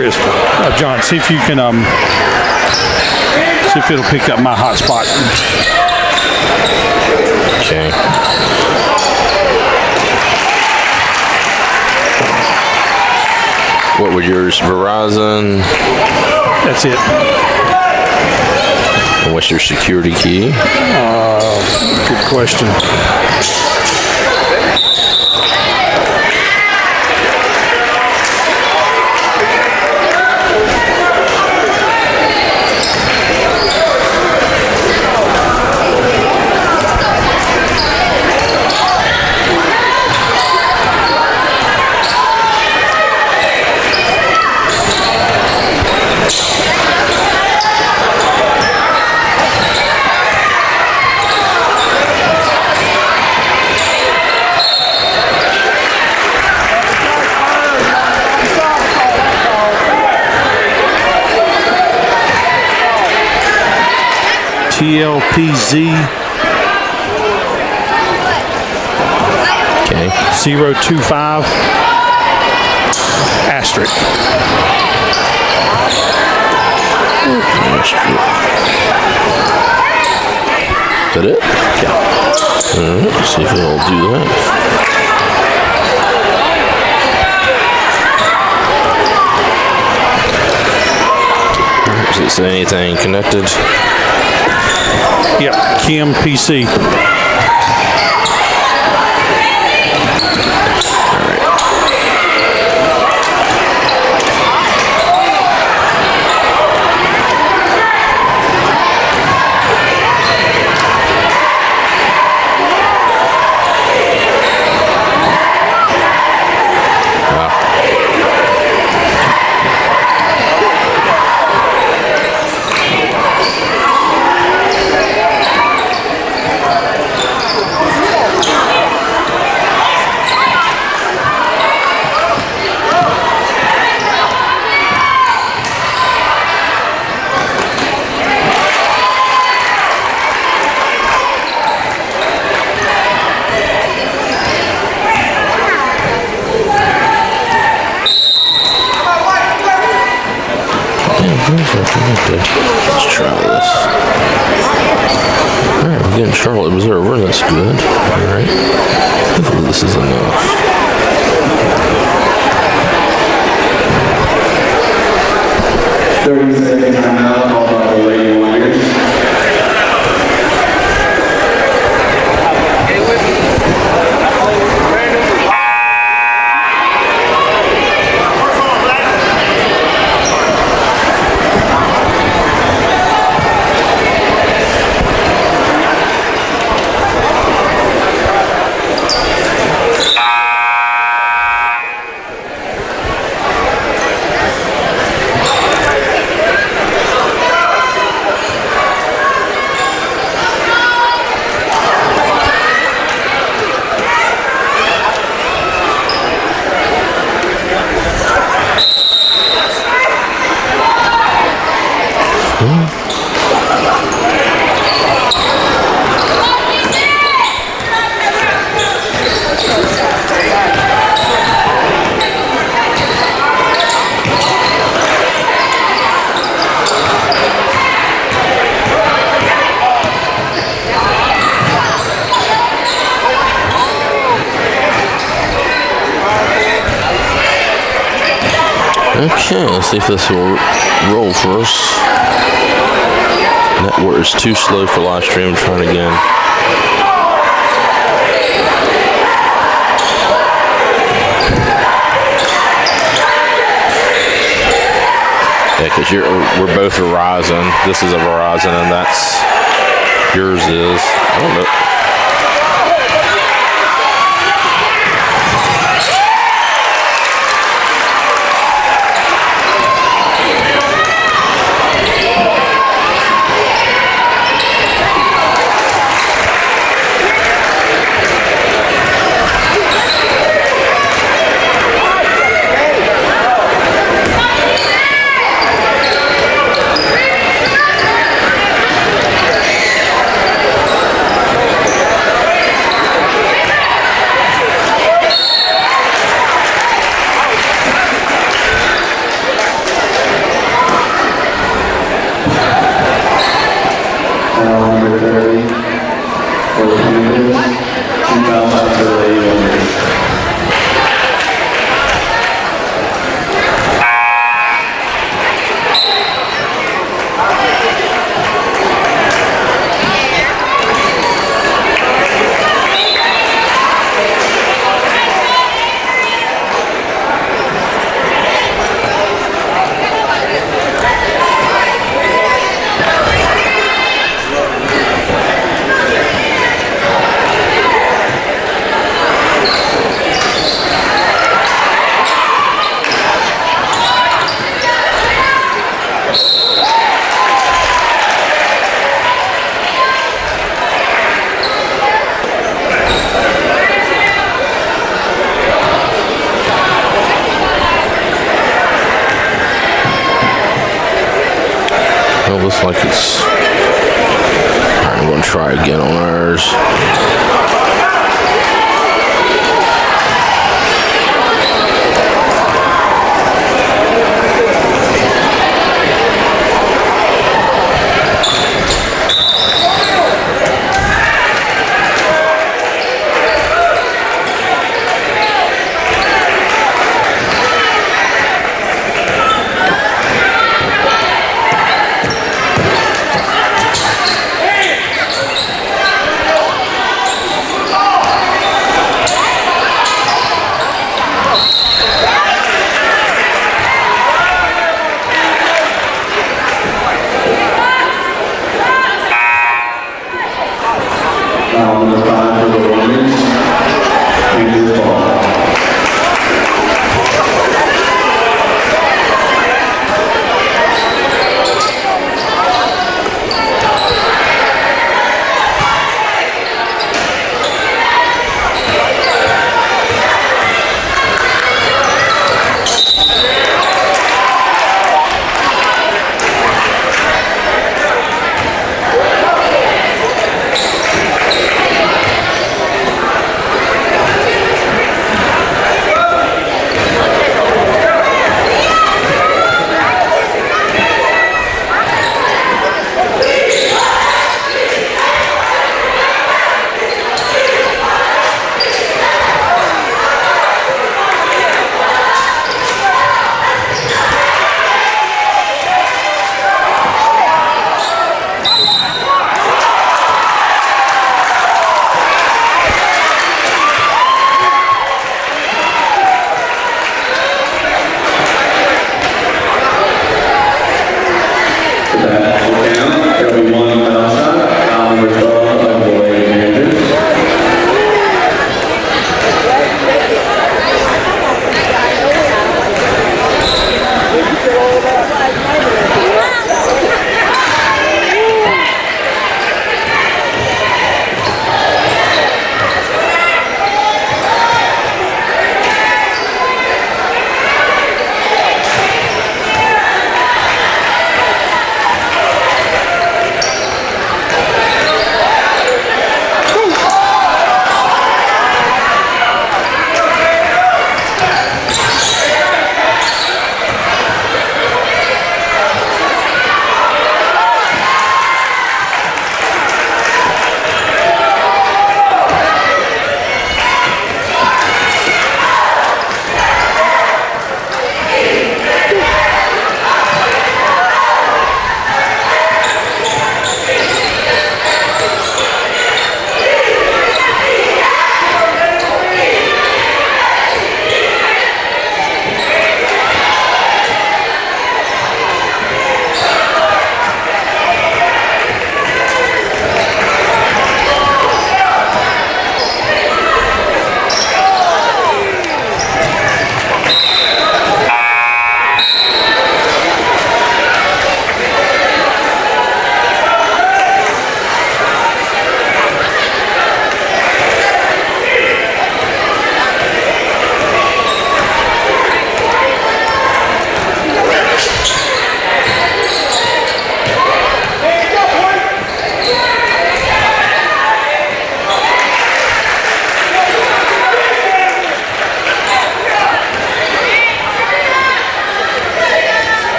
Chris, John, see if you can, see if it'll pick up my hotspot. Okay. What would yours? Verizon? That's it. And what's your security key? Good question. TLPZ. Okay. 025 asterisk. Is that it? Yeah. All right, let's see if it'll do that. Does it say anything connected? Yep, Kim PC. Let's try this. Alright, we're getting Charlotte Observer. That's good. Alright. Hopefully this is enough. 30-second timeout called by the Lady Warriors. Okay, let's see if this will roll for us. Network is too slow for live stream. Trying again. Yeah, because we're both Verizon. This is a Verizon, and that's yours is. I don't know. Looks like it's. I'm going to try again on ours.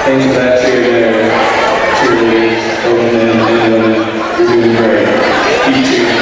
Thanks for that cheerleader, cheerleaders, both men and women. You're doing great. Keep cheering.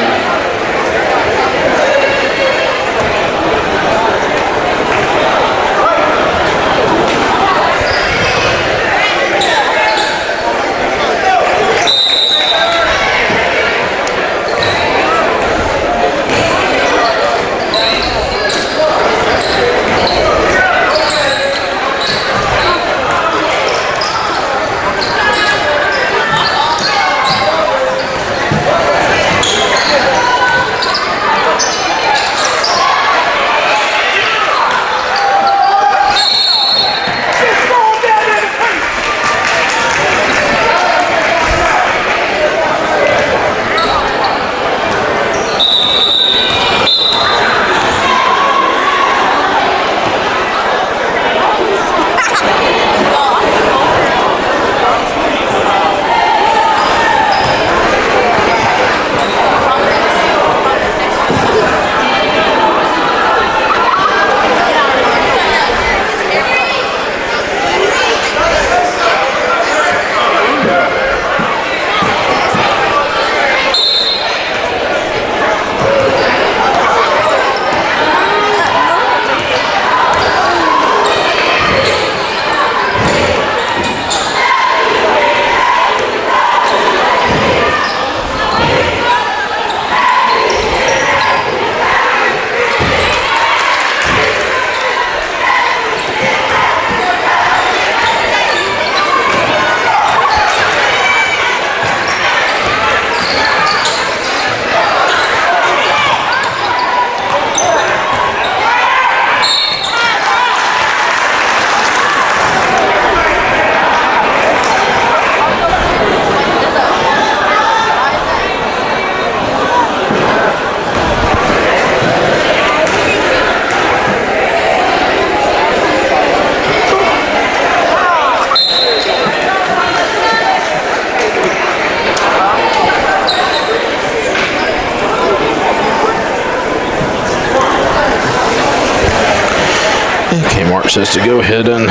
Okay, Mark says to go ahead and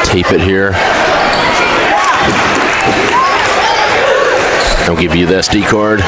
tape it here. I'll give you the SD card.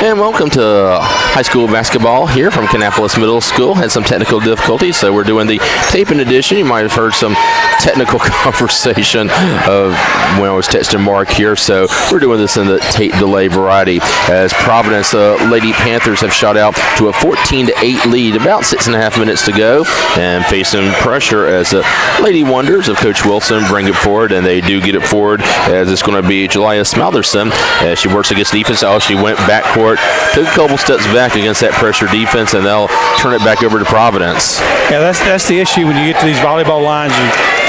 And welcome to high school basketball here from Kannapolis Middle School. Had some technical difficulties, so we're doing the taping edition. You might have heard some technical conversation of when I was texting Mark here, so we're doing this in the tape delay variety as Providence Lady Panthers have shot out to a 14-8 lead, about 6.5 minutes to go, and facing pressure as the Lady Wonders of Coach Wilson bring it forward, and they do get it forward as it's going to be Julia Smoutherson as she works against defense. She went backcourt, took a couple steps back against that pressure defense, and they'll turn it back over to Providence. Yeah, that's the issue when you get to these volleyball lines.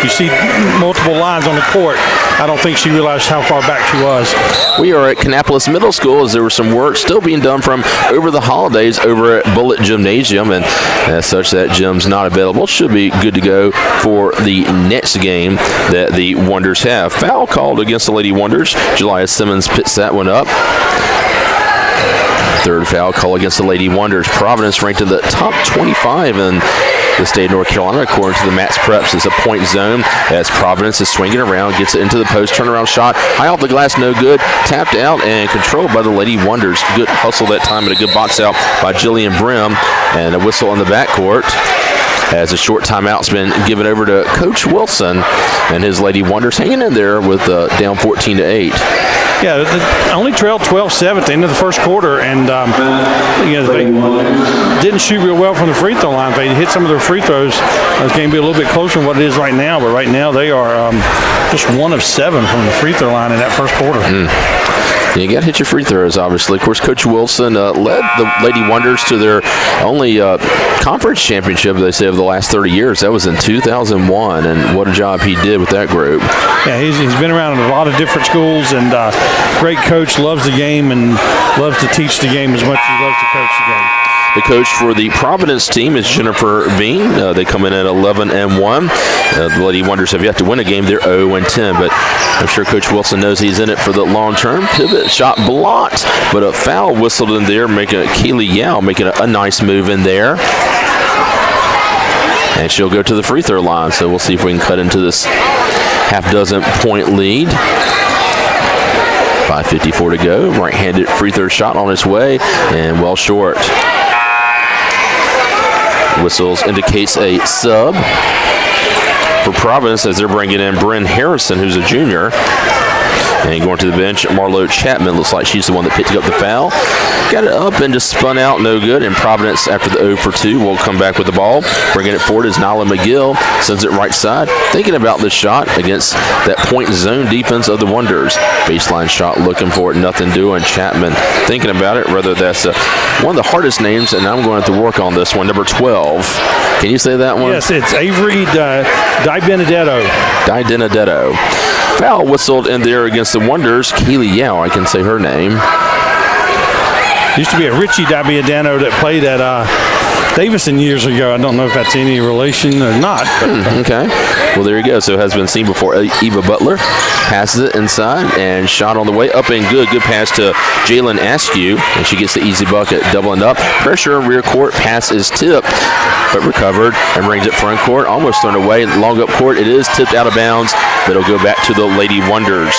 You see multiple lines on the court. I don't think she realized how far back she was. We are at Kannapolis Middle School as there was some work still being done from over the holidays over at Bullitt Gymnasium, and as such that gym's not available. Should be good to go for the next game that the Wonders have. Foul called against the Lady Wonders. Julia Simmons picks that one up. Third foul call against the Lady Wonders. Providence ranked in the top 25 in the state of North Carolina, according to the Max Preps. It's a point zone as Providence is swinging around, gets it into the post, turnaround shot, high off the glass, no good, tapped out and controlled by the Lady Wonders. Good hustle that time and a good box out by Jillian Brim, and a whistle on the backcourt as a short timeout's been given over to Coach Wilson and his Lady Wonders hanging in there with down 14-8. Yeah, they only trailed 12-7 at the end of the first quarter, and they didn't shoot real well from the free throw line. If they hit some of their free throws, this game be a little bit closer than what it is right now. But right now they are just 1 of 7 from the free throw line in that first quarter. You got to hit your free throws, obviously. Of course, Coach Wilson led the Lady Wonders to their only conference championship, they say, of the last 30 years. That was in 2001, and what a job he did with that group. Yeah, he's been around in a lot of different schools, and great coach, loves the game, and loves to teach the game as much as he loves to coach the game. The coach for the Providence team is Jennifer Bean. They come in at 11-1. The Lady Wonders have yet to win a game. They're 0-10, but I'm sure Coach Wilson knows he's in it for the long term. Pivot shot blocked, but a foul whistled in there, making Keely Yao making a nice move in there. And she'll go to the free throw line, so we'll see if we can cut into this half-dozen point lead. 5:54 to go. Right-handed free throw shot on its way, and well short. Whistles indicates a sub for Providence as they're bringing in Bryn Harrison, who's a junior. And going to the bench, Marlo Chapman looks like she's the one that picked up the foul. Got it up and just spun out, no good. And Providence, after the 0 for 2, will come back with the ball. Bringing it forward is Nyla McGill. Sends it right side. Thinking about this shot against that point zone defense of the Wonders. Baseline shot, looking for it, nothing doing. Chapman thinking about it. Rather, that's one of the hardest names, and I'm going to have to work on this one. Number 12. Can you say that one? Yes, it's Avery Di Benedetto. Di Benedetto. Foul whistled in there against the Wonders. Keely Yao, I can say her name. Used to be a Richie Di Benedetto that played at Davison years ago. I don't know if that's any relation or not. Okay. Well, there you go. So it has been seen before. Eva Butler passes it inside and shot on the way. Up and good. Good pass to Jalen Askew. And she gets the easy bucket. Doubling up. Pressure rear court. Pass is tipped, but recovered and brings it front court. Almost thrown away. Long up court. It is tipped out of bounds, but it'll go back to the Lady Wonders.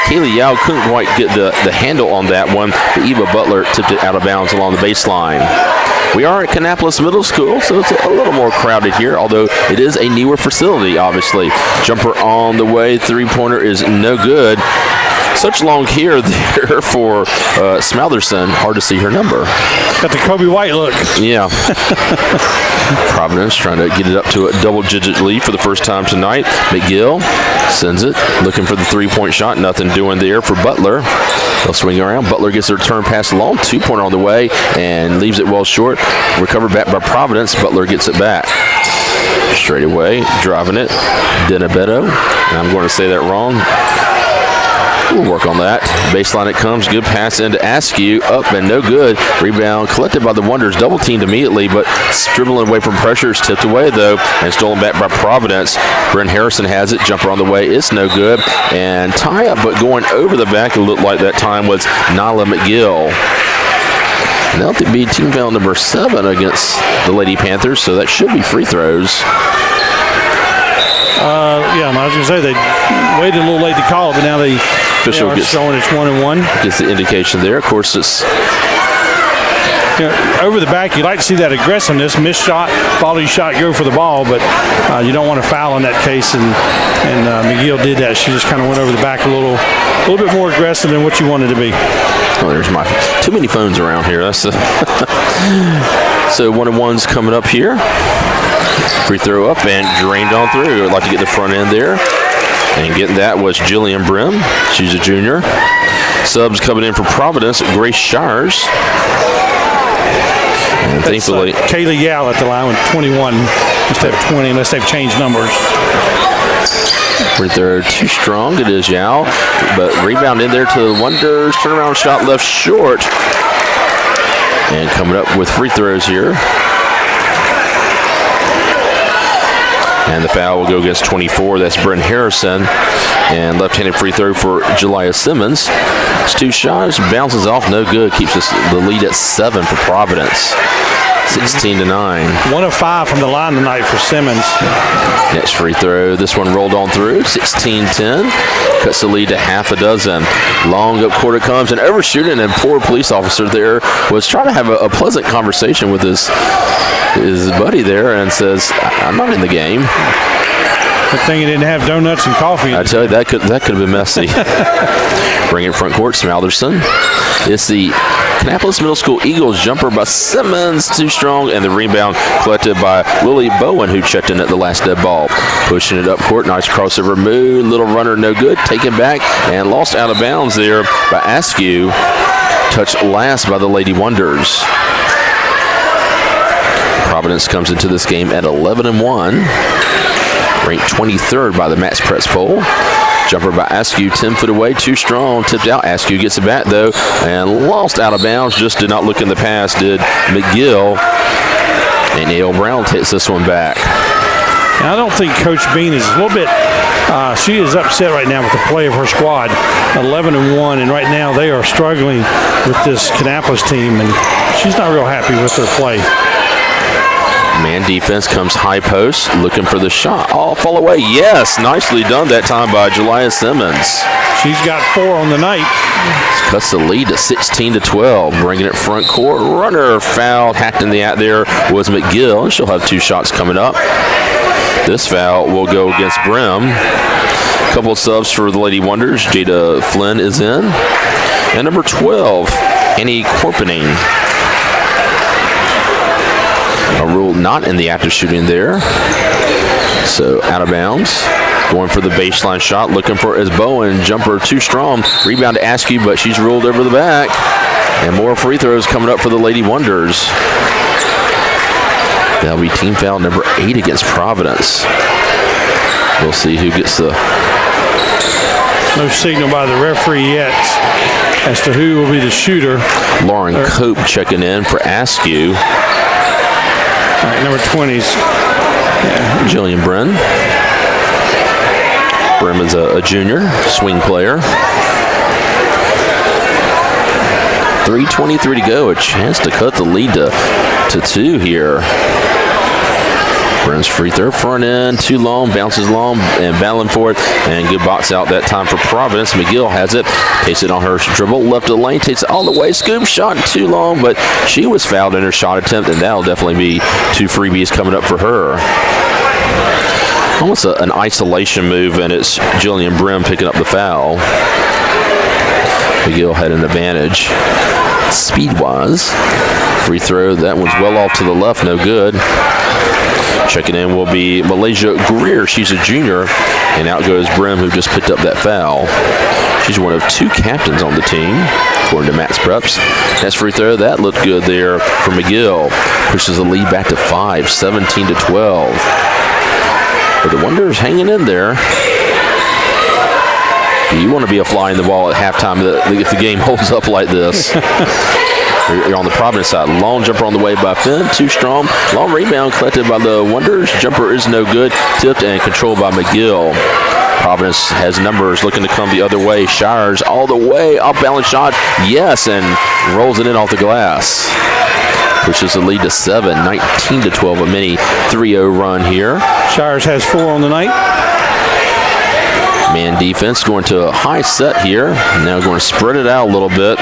Keely Yao couldn't quite get the handle on that one, but Eva Butler tipped it out of bounds along the baseline. We are at Kannapolis Middle School, so it's a little more crowded here, although it is a newer facility, obviously. Jumper on the way. Three-pointer is no good. Such long hair there for Smoutherson. Hard to see her number. Got the Kobe White look. Yeah. Providence trying to get it up to a double-digit lead for the first time tonight. McGill sends it, looking for the three-point shot. Nothing doing there for Butler. They'll swing around. Butler gets their turn pass long. Two-pointer on the way and leaves it well short. Recovered back by Providence. Butler gets it back. Straight away, driving it. Denabetto. I'm going to say that wrong. We'll work on that. Baseline it comes. Good pass into Askew. Up and no good. Rebound collected by the Wonders. Double teamed immediately, but dribbling away from pressure. Is tipped away, though, and stolen back by Providence. Bryn Harrison has it. Jumper on the way. It's no good. And tie up, but going over the back, it looked like that time was Nyla McGill. And that'll be team foul number 7 against the Lady Panthers, so that should be free throws. Yeah, I was going to say they waited a little late to call it, but now they are showing it's 1-1. Gets the indication there. Of course, it's over the back. You like to see that aggressiveness. Missed shot, volley shot, go for the ball, but you don't want to foul in that case. And McGill did that. She just kind of went over the back a little bit more aggressive than what you wanted to be. Oh, there's my too many phones around here. That's so 1-1's coming up here. Free throw up and drained on through. I'd like to get the front end there. And getting that was Jillian Brim. She's a junior. Subs coming in for Providence, Grace Shires. And thankfully, Kaylee Yao at the line with 21 instead of 20, unless they've changed numbers. Free throw too strong. It is Yao. But rebound in there to the Wonders. Turnaround shot left short. And coming up with free throws here. And the foul will go against 24. That's Bryn Harrison. And left-handed free throw for Jelia Simmons. It's 2 shots. Bounces off. No good. Keeps us the lead at 7 for Providence. 16-9. 1 of 5 from the line tonight for Simmons. Next free throw. This one rolled on through. 16-10. Cuts the lead to half a dozen. Long up court it comes. And overshooting, and poor police officer there was trying to have a pleasant conversation with his buddy there and says, I'm not in the game. Good thing he didn't have donuts and coffee. I tell you, that could have been messy. Bring it front court, Smoutherson. It's the Kannapolis Middle School Eagles jumper by Simmons, too strong, and the rebound collected by Lily Bowen, who checked in at the last dead ball. Pushing it up court, nice crossover move, little runner, no good, taken back, and lost out of bounds there by Askew. Touched last by the Lady Wonders. Providence comes into this game at 11-1. Ranked 23rd by the Max Press poll. Jumper by Askew, 10 foot away, too strong, tipped out. Askew gets it back though, and lost out of bounds. Just did not look in the pass, did McGill. And Neil Brown takes this one back. I don't think Coach Bean is a little bit, she is upset right now with the play of her squad, 11-1, and right now they are struggling with this Kannapolis team, and she's not real happy with their play. Man defense comes high post, looking for the shot. Oh, fall away. Yes, nicely done that time by Julia Simmons. She's got 4 on the night. Cuts the lead to 16-12, bringing it front court. Runner fouled, hacked in the act there was McGill, and she'll have 2 shots coming up. This foul will go against Brim. A couple of subs for the Lady Wonders. Jada Flynn is in. And number 12, Annie Corpening. A rule not in the act of shooting there. So out of bounds. Going for the baseline shot, looking for is Bowen. Jumper too strong. Rebound to Askew, but she's ruled over the back. And more free throws coming up for the Lady Wonders. That'll be team foul number 8 against Providence. We'll see who gets the... No signal by the referee yet as to who will be the shooter. Lauren Cope checking in for Askew. All right, number 20's Jillian Brin. Brim is a junior, swing player. 3:23 to go, a chance to cut the lead to 2 here. Brim's free throw, front end, too long, bounces long, and battling for it, and good box out that time for Providence. McGill has it, takes it on her dribble, left of the lane, takes it all the way, scoop shot, too long, but she was fouled in her shot attempt, and that'll definitely be 2 freebies coming up for her. Almost an isolation move, and it's Jillian Brim picking up the foul. McGill had an advantage speed-wise. Free throw, that one's well off to the left, no good. Checking in will be Malaysia Greer. She's a junior, and out goes Brim, who just picked up that foul. She's one of 2 captains on the team, according to Matt's preps. Next free throw, that looked good there for McGill. Pushes the lead back to 5, 17-12. But the Wonders hanging in there. You want to be a fly in the ball at halftime if the game holds up like this. You're on the Providence side. Long jumper on the way by Finn, too strong. Long rebound collected by the Wonders. Jumper is no good. Tipped and controlled by McGill. Providence has numbers looking to come the other way. Shires all the way. Off balance shot. Yes, and rolls it in off the glass. Pushes the lead to 7, 19-12. A mini 3-0 run here. Shires has 4 on the night. Man defense going to a high set here. Now going to spread it out a little bit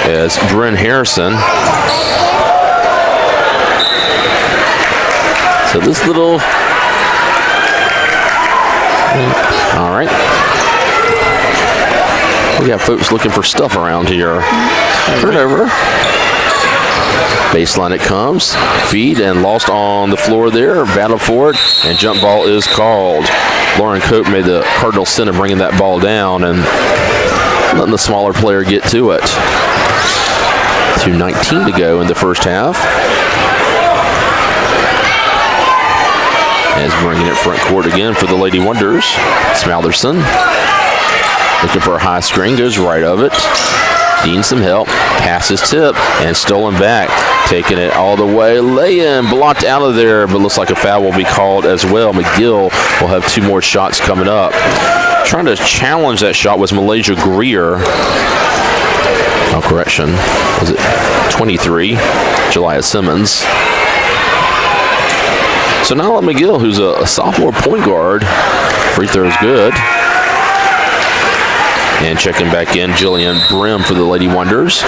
as Bryn Harrison. So this little... All right. We got folks looking for stuff around here. Turnover. Baseline it comes. Feed and lost on the floor there. Battle for it. And jump ball is called. Lauren Cope made the cardinal sin of bringing that ball down and letting the smaller player get to it. 2:19 to go in the first half. As bringing it front court again for the Lady Wonders. Smalderson looking for a high screen, goes right of it. Needs some help. Passes tip and stolen back. Taking it all the way. Lay-in blocked out of there, but looks like a foul will be called as well. McGill will have 2 more shots coming up. Trying to challenge that shot was Malaysia Greer. Oh, correction. Was it 23? Julia Simmons. So now McGill, who's a sophomore point guard. Free throw is good. And checking back in, Jillian Brim for the Lady Wonders.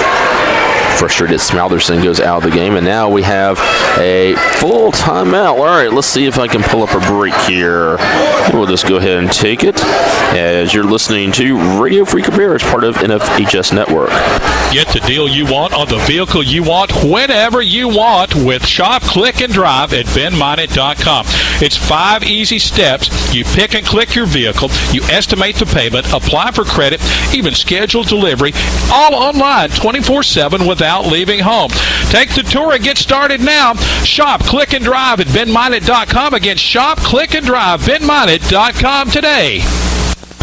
Frustrated Smalderson goes out of the game, and now we have a full timeout. All right, let's see if I can pull up a break here. We'll just go ahead and take it as you're listening to Radio Free Compare as part of NFHS Network. Get the deal you want on the vehicle you want whenever you want with Shop, Click, and Drive at BenMinot.com. It's 5 easy steps. You pick and click your vehicle, you estimate the payment, apply for credit, even schedule delivery, all online 24/7 without leaving home. Take the tour and get started now. Shop, Click, and Drive at BenMinot.com. Again, Shop, Click, and Drive, BenMinot.com today.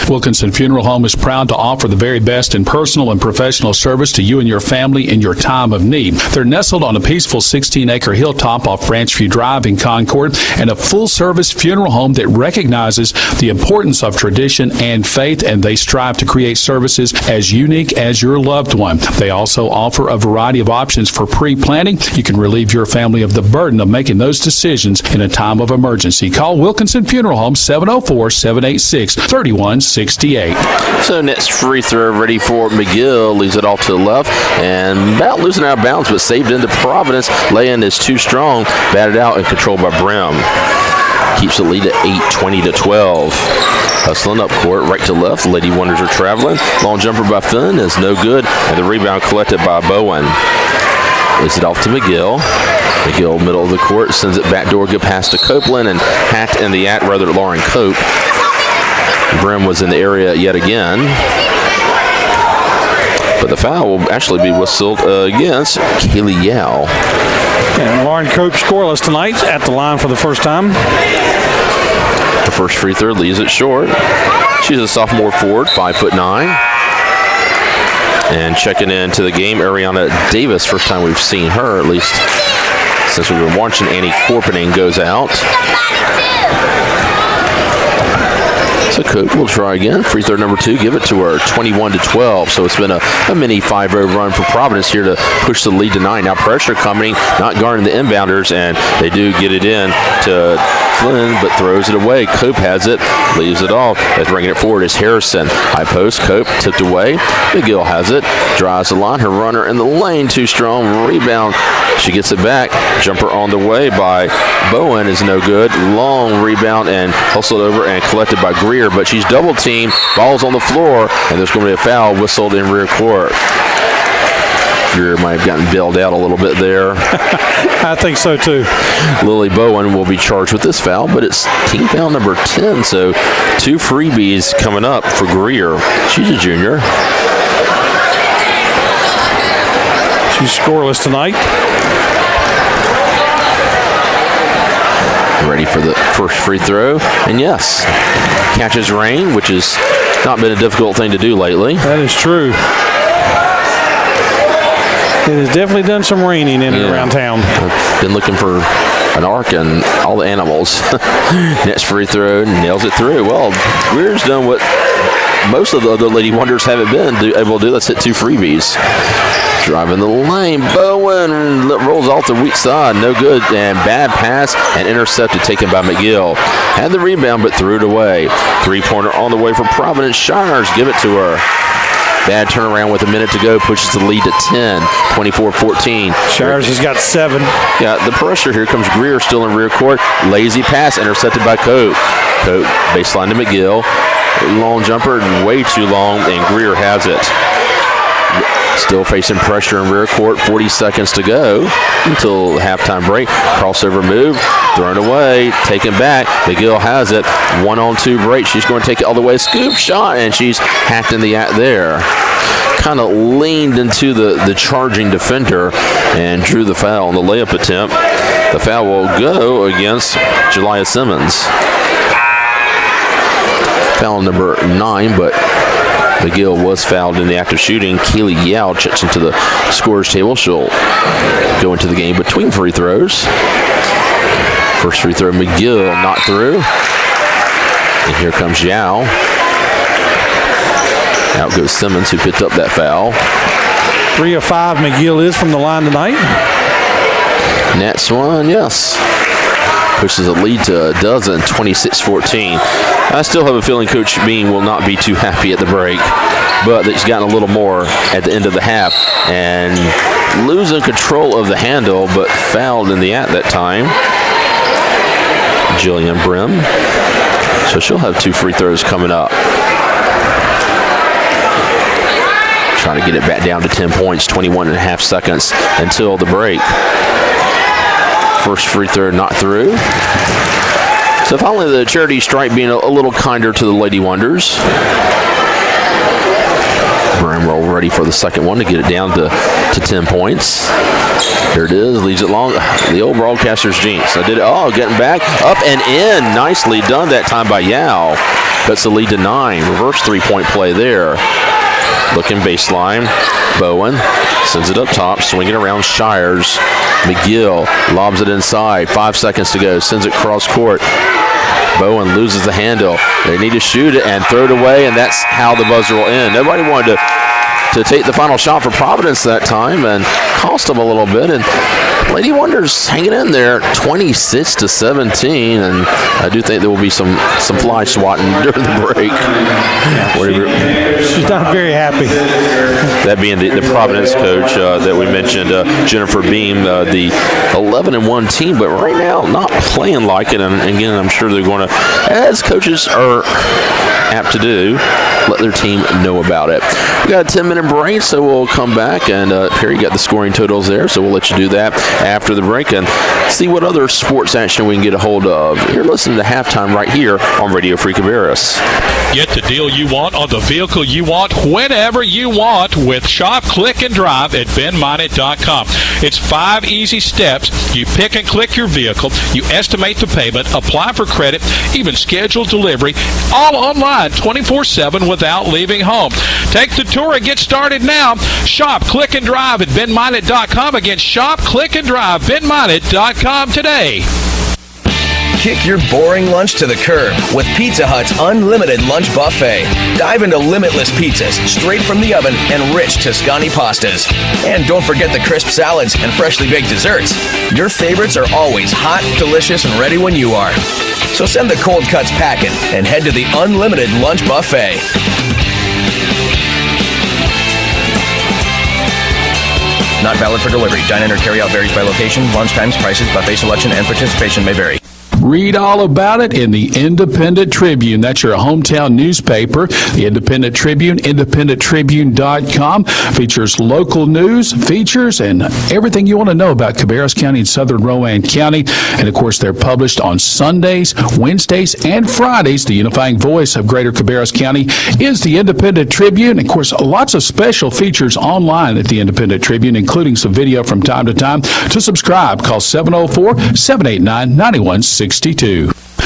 Wilkinson Funeral Home is proud to offer the very best in personal and professional service to you and your family in your time of need. They're nestled on a peaceful 16-acre hilltop off Branchview Drive in Concord, and a full-service funeral home that recognizes the importance of tradition and faith, and they strive to create services as unique as your loved one. They also offer a variety of options for pre-planning. You can relieve your family of the burden of making those decisions in a time of emergency. Call Wilkinson Funeral Home 704-786-3168. So next free throw ready for McGill. Leaves it off to the left and about losing out of bounds, but saved into Providence. Lay-in is too strong. Batted out and controlled by Brim. Keeps the lead at 8, 20-12. Hustling up court, right to left. Lady Wonders are traveling. Long jumper by Finn is no good, and the rebound collected by Bowen. Leaves it off to McGill. McGill, middle of the court, sends it backdoor, good pass to Copeland, and hacked in the act, rather Lauren Cope. Brim was in the area yet again. But the foul will actually be whistled against Kaylee Yao. And Lauren Cope scoreless tonight at the line for the first time. The first free throw leaves it short. She's a sophomore forward, 5'9". And checking into the game, Ariana Davis. First time we've seen her, at least since we've been watching. Annie Corpening goes out. So Cope will try again. Free throw number 2, give it to her, 21-12. So it's been a mini 5-0 run for Providence here to push the lead to 9. Now pressure coming, not guarding the inbounders, and they do get it in to Flynn, but throws it away. Cope has it, leaves it off. As bringing it forward is Harrison. High post, Cope tipped away. McGill has it, drives the line. Her runner in the lane, too strong. Rebound. She gets it back. Jumper on the way by Bowen is no good. Long rebound and hustled over and collected by Greer, but she's double teamed. Ball's on the floor, and there's going to be a foul whistled in rear court. Greer might have gotten bailed out a little bit there. I think so too. Lily Bowen will be charged with this foul, but it's team foul number 10, so 2 freebies coming up for Greer. She's a junior. She's scoreless tonight. Ready for the first free throw, and yes, catches rain, which has not been a difficult thing to do lately. That is true. It has definitely done some raining in and around town. I've been looking for an arc and all the animals. Next free throw, nails it through. Well, Greer's done what most of the other Lady Wonders haven't been able to do. Let's hit 2 freebies. Driving the lane, Bowen rolls off the weak side, no good, and bad pass and intercepted, taken by McGill. Had the rebound, but threw it away. 3-pointer on the way for Providence. Shires give it to her. Bad turnaround with a minute to go, pushes the lead to 10, 24-14. Shires has got 7. Yeah, the pressure. Here comes Greer, still in rear court. Lazy pass, intercepted by Cope. Cope, baseline to McGill. Long jumper, way too long, and Greer has it. Still facing pressure in rear court, 40 seconds to go until halftime break. Crossover move, thrown away, taken back. McGill has it, 1-on-2 break. She's going to take it all the way, scoop shot, and she's hacked in the act there. Kind of leaned into the charging defender and drew the foul on the layup attempt. The foul will go against Jelia Simmons. Foul number 9, but McGill was fouled in the act of shooting. Keely Yao checks into the scorer's table. She'll go into the game between free throws. First free throw, McGill not through. And here comes Yao. Out goes Simmons, who picked up that foul. 3 of 5 McGill is from the line tonight. Next one, yes. Pushes a lead to a dozen, 26-14. I still have a feeling Coach Bean will not be too happy at the break, but he's gotten a little more at the end of the half and losing control of the handle, but fouled in the act that time. Jillian Brim. So she'll have 2 free throws coming up. Trying to get it back down to 10 points, 21.5 seconds until the break. First free throw not through. So finally the charity stripe being a little kinder to the Lady Wonders. Bramwell ready for the second one to get it down to 10 points. Here it is, leads it long. The old broadcaster's jinx. Getting back, up and in. Nicely done that time by Yao. Cuts the lead to 9. Reverse three-point play there. Looking baseline. Bowen sends it up top, swinging around Shires. McGill lobs it inside. 5 seconds to go. Sends it cross court. Bowen loses the handle. They need to shoot it and throw it away, and that's how the buzzer will end. Nobody wanted to take the final shot for Providence that time, and cost them a little bit. And Lady Wonders hanging in there, 26-17, and I do think there will be some fly swatting during the break. She's not very happy. That being the Providence coach that we mentioned, Jennifer Beam, the 11-1 team, but right now not playing like it. And again, I'm sure they're going to, as coaches are apt to do, let their team know about it. We got a 10-minute break, so we'll come back, and Perry got the scoring totals there, so we'll let you do that after the break and see what other sports action we can get a hold of. You're listening to Halftime right here on Radio Free Cabarrus. Get the deal you want on the vehicle you want whenever you want with Shop, Click, and Drive at BenMinot.com. It's 5 easy steps. You pick and click your vehicle, you estimate the payment, apply for credit, even schedule delivery, all online 24/7 without leaving home. Take the tour and get started now. Shop, Click, and Drive at BenMinot.com. Again, Shop, Click, and Drive, BenMinot.com today. Kick your boring lunch to the curb with Pizza Hut's unlimited lunch buffet. Dive into limitless pizzas straight from the oven and rich Tuscany pastas. And don't forget the crisp salads and freshly baked desserts. Your favorites are always hot, delicious, and ready when you are. So send the cold cuts packing and head to the unlimited lunch buffet. Not valid for delivery. Dine-in or carry-out varies by location. Lunch times, prices, buffet selection, and participation may vary. Read all about it in the Independent Tribune. That's your hometown newspaper. The Independent Tribune, independenttribune.com, features local news, features, and everything you want to know about Cabarrus County and Southern Rowan County. And, of course, they're published on Sundays, Wednesdays, and Fridays. The unifying voice of Greater Cabarrus County is the Independent Tribune. Of course, lots of special features online at the Independent Tribune, including some video from time to time. To subscribe, call 704-789-9162.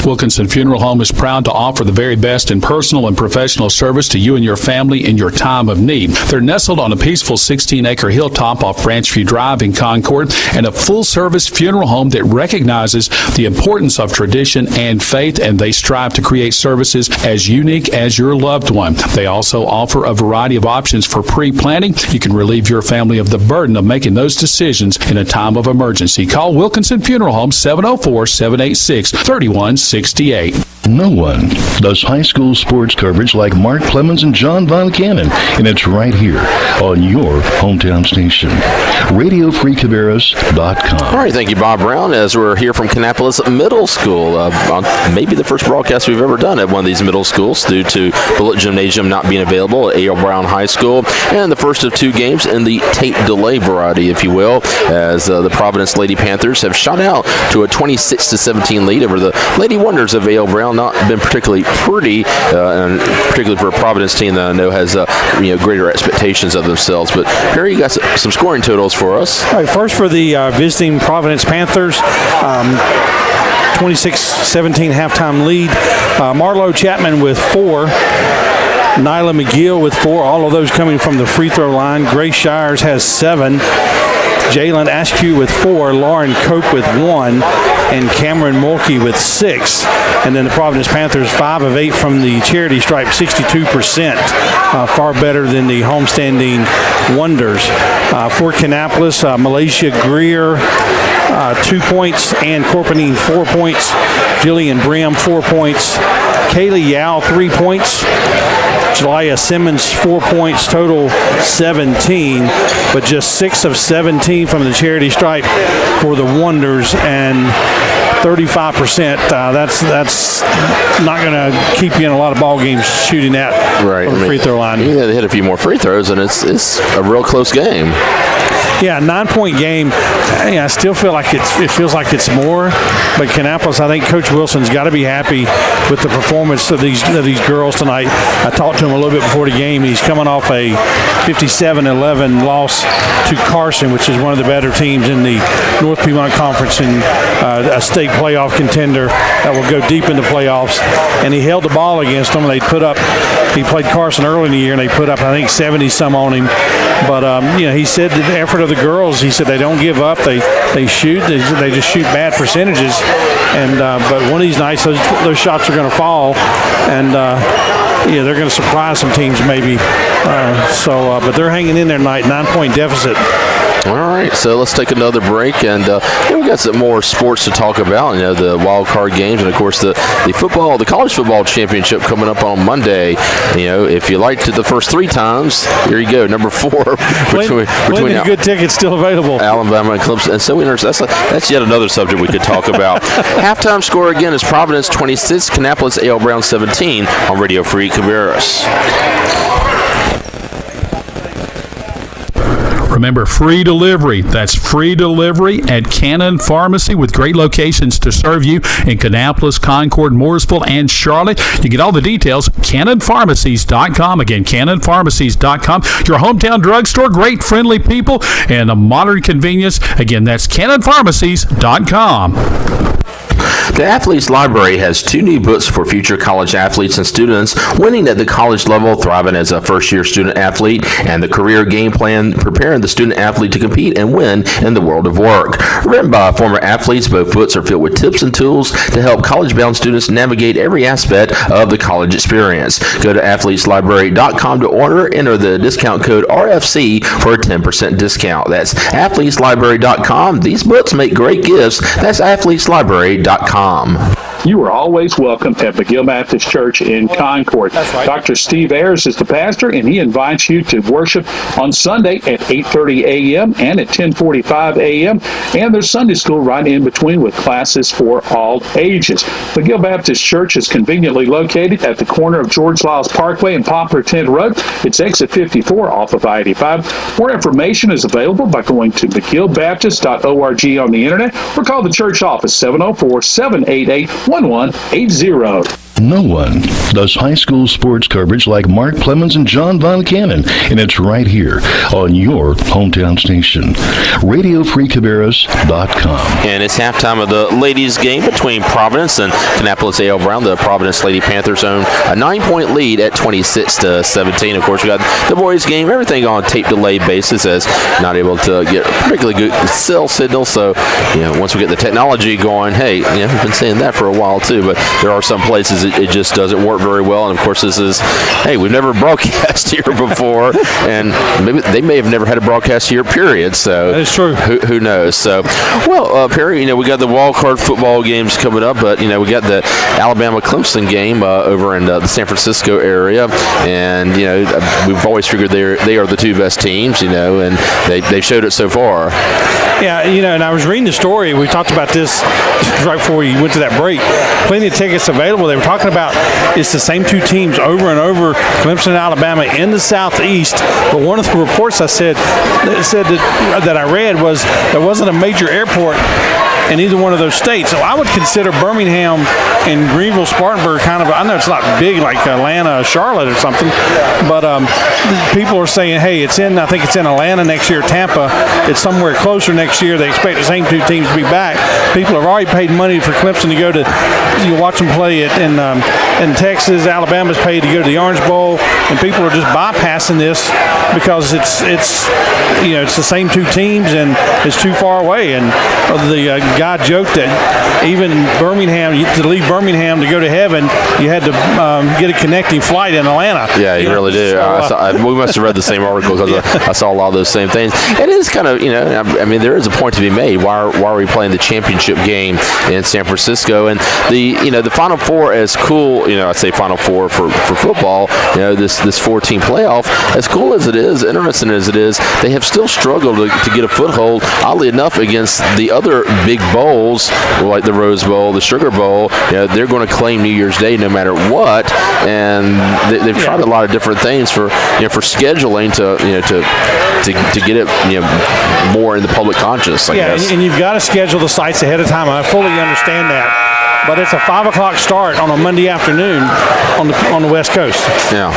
Wilkinson Funeral Home is proud to offer the very best in personal and professional service to you and your family in your time of need. They're nestled on a peaceful 16-acre hilltop off Branchview Drive in Concord, and a full-service funeral home that recognizes the importance of tradition and faith, and they strive to create services as unique as your loved one. They also offer a variety of options for pre-planning. You can relieve your family of the burden of making those decisions in a time of emergency. Call Wilkinson Funeral Home, 704-786-3168. No one does high school sports coverage like Mark Clemens and John Von Cannon, and it's right here on your hometown station, RadioFreeCabarrus.com. All right, thank you, Bob Brown, as we're here from Kannapolis Middle School. Maybe the first broadcast we've ever done at one of these middle schools due to Bullitt Gymnasium not being available at A.L. Brown High School, and the first of 2 games in the tape delay variety, if you will, as the Providence Lady Panthers have shot out to a 26-17 lead over the Lady Wonders of A.L. Brown. Not been particularly pretty, and particularly for a Providence team that I know has greater expectations of themselves. But Perry, you got some scoring totals for us. All right, first for the visiting Providence Panthers. 26-17 halftime lead. Marlo Chapman with 4. Nyla McGill with 4. All of those coming from the free throw line. Grace Shires has 7. Jalen Askew with 4, Lauren Cope with 1, and Cameron Mulkey with 6. And then the Providence Panthers, 5 of 8 from the charity stripe, 62%, far better than the homestanding Wonders. For Kannapolis, Malaysia Greer, 2 points, Ann Corpenine, 4 points, Jillian Brim, 4 points, Kaylee Yao, 3 points, Jelaya Simmons, 4 points, total 17, but just 6 of 17 from the charity stripe for the Wonders, and 35%. That's not going to keep you in a lot of ball games shooting that right from the free throw line. You got to hit a few more free throws, and it's a real close game. Yeah, 9-point game. I still feel like it feels like it's more. But Kannapolis, I think Coach Wilson's got to be happy with the performance of these girls tonight. I talked to him a little bit before the game. He's coming off a 57-11 loss to Carson, which is one of the better teams in the North Piedmont Conference and a state playoff contender that will go deep into playoffs. And he held the ball against them. He played Carson early in the year, and they put up, I think, 70-some on him. But, he said the effort of the girls, he said they don't give up. They shoot. They just shoot bad percentages. And but one of these nights, those shots are going to fall. And, they're going to surprise some teams maybe. But they're hanging in there tonight, 9-point deficit. All right, so let's take another break, and we've got some more sports to talk about. The wild card games, and of course the college football championship coming up on Monday. If you liked it the first 3 times, here you go, number 4 between good tickets still available. Alabama and Clemson, and so that's yet another subject we could talk about. Halftime score again is Providence 26, Kannapolis A.L. Brown 17 on Radio Free Cabarrus. Remember, free delivery. That's free delivery at Cannon Pharmacy with great locations to serve you in Kannapolis, Concord, Mooresville, and Charlotte. You get all the details, CannonPharmacies.com. Again, CannonPharmacies.com. Your hometown drugstore, great friendly people, and a modern convenience. Again, that's CannonPharmacies.com. The Athletes Library has 2 new books for future college athletes and students winning at the college level, thriving as a first-year student athlete, and the career game plan preparing the student athlete to compete and win in the world of work. Written by former athletes, both books are filled with tips and tools to help college-bound students navigate every aspect of the college experience. Go to athleteslibrary.com to order. Enter the discount code RFC for a 10% discount. That's athleteslibrary.com. These books make great gifts. That's athleteslibrary.com. You are always welcome at McGill Baptist Church in Concord. That's right. Dr. Steve Ayers is the pastor, and he invites you to worship on Sunday at 8:30 a.m. and at 10:45 a.m. And there's Sunday school right in between with classes for all ages. McGill Baptist Church is conveniently located at the corner of George Lyles Parkway and Poplar Tent Road. It's exit 54 off of I-85. More information is available by going to mcgillbaptist.org on the internet or call the church office 704-788-1180. No one does high school sports coverage like Mark Clemens and John Von Cannon, and it's right here on your hometown station, RadioFreeCabarrus.com. And it's halftime of the ladies' game between Providence and Kannapolis A.L. Brown. The Providence Lady Panthers own a 9-point lead at 26-17. Of course, we got the boys' game, everything on tape delay basis, as not able to get a particularly good cell signal. So, once we get the technology going, we've been saying that for a while too, but there are some places it just doesn't work very well. And of course, this is, we've never broadcast here before, and maybe they may have never had a broadcast here, period. So that is true. Who knows? So, Perry, we got the wild card football games coming up, but we got the Alabama-Clemson game over in the San Francisco area, and we've always figured they are the 2 best teams, and they showed it so far. Yeah, and I was reading the story. We talked about this right before we went to that break. Plenty of tickets available. They were talking about it's the same 2 teams over and over, Clemson and Alabama in the Southeast. But one of the reports that I read was there wasn't a major airport in either one of those states. So I would consider Birmingham and Greenville, Spartanburg kind of, I know it's not big like Atlanta, Charlotte or something, but people are saying, hey, I think it's in Atlanta next year, Tampa. It's somewhere closer next year. They expect the same 2 teams to be back. People have already paid money for Clemson to go to, watch them play in Texas. Alabama's paid to go to the Orange Bowl, and people are just bypassing this because it's the same 2 teams and it's too far away. And the guy joked that even Birmingham, to leave Birmingham to go to heaven, you had to get a connecting flight in Atlanta. Yeah, you really did. So, we must have read the same article because I saw a lot of those same things. It is kind of, there is a point to be made. Why are we playing the championship championship game in San Francisco. And the Final Four, as cool, I say Final Four for football, this 4-team playoff, as cool as it is, interesting as it is, they have still struggled to get a foothold, oddly enough, against the other big bowls, like the Rose Bowl, the Sugar Bowl. They're going to claim New Year's Day no matter what, and they've tried a lot of different things for scheduling to get it more in the public conscious, I guess. And you've got to schedule the sites ahead of time. I fully understand that. But it's a 5 o'clock start on a Monday afternoon on the West Coast. Yeah.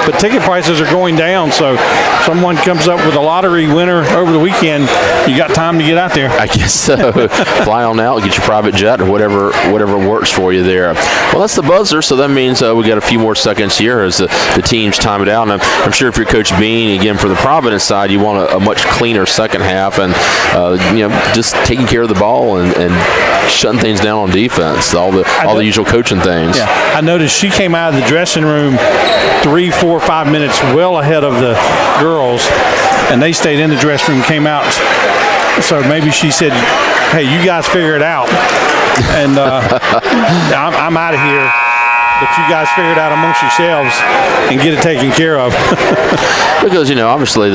But ticket prices are going down. So if someone comes up with a lottery winner over the weekend, you got time to get out there. I guess so. Fly on out, get your private jet or whatever works for you there. Well, that's the buzzer. So that means we got a few more seconds here as the teams time it out. And I'm sure if you're Coach Bean, again, for the Providence side, you want a much cleaner second half and, just taking care of the ball and shutting things down on defense, all the usual coaching things. Yeah, I noticed she came out of the dressing room 3, 4, 5 minutes well ahead of the girls, and they stayed in the dressing room, came out. So maybe she said, "Hey, you guys figure it out," and I'm out of here. But you guys figure it out amongst yourselves and get it taken care of. Because obviously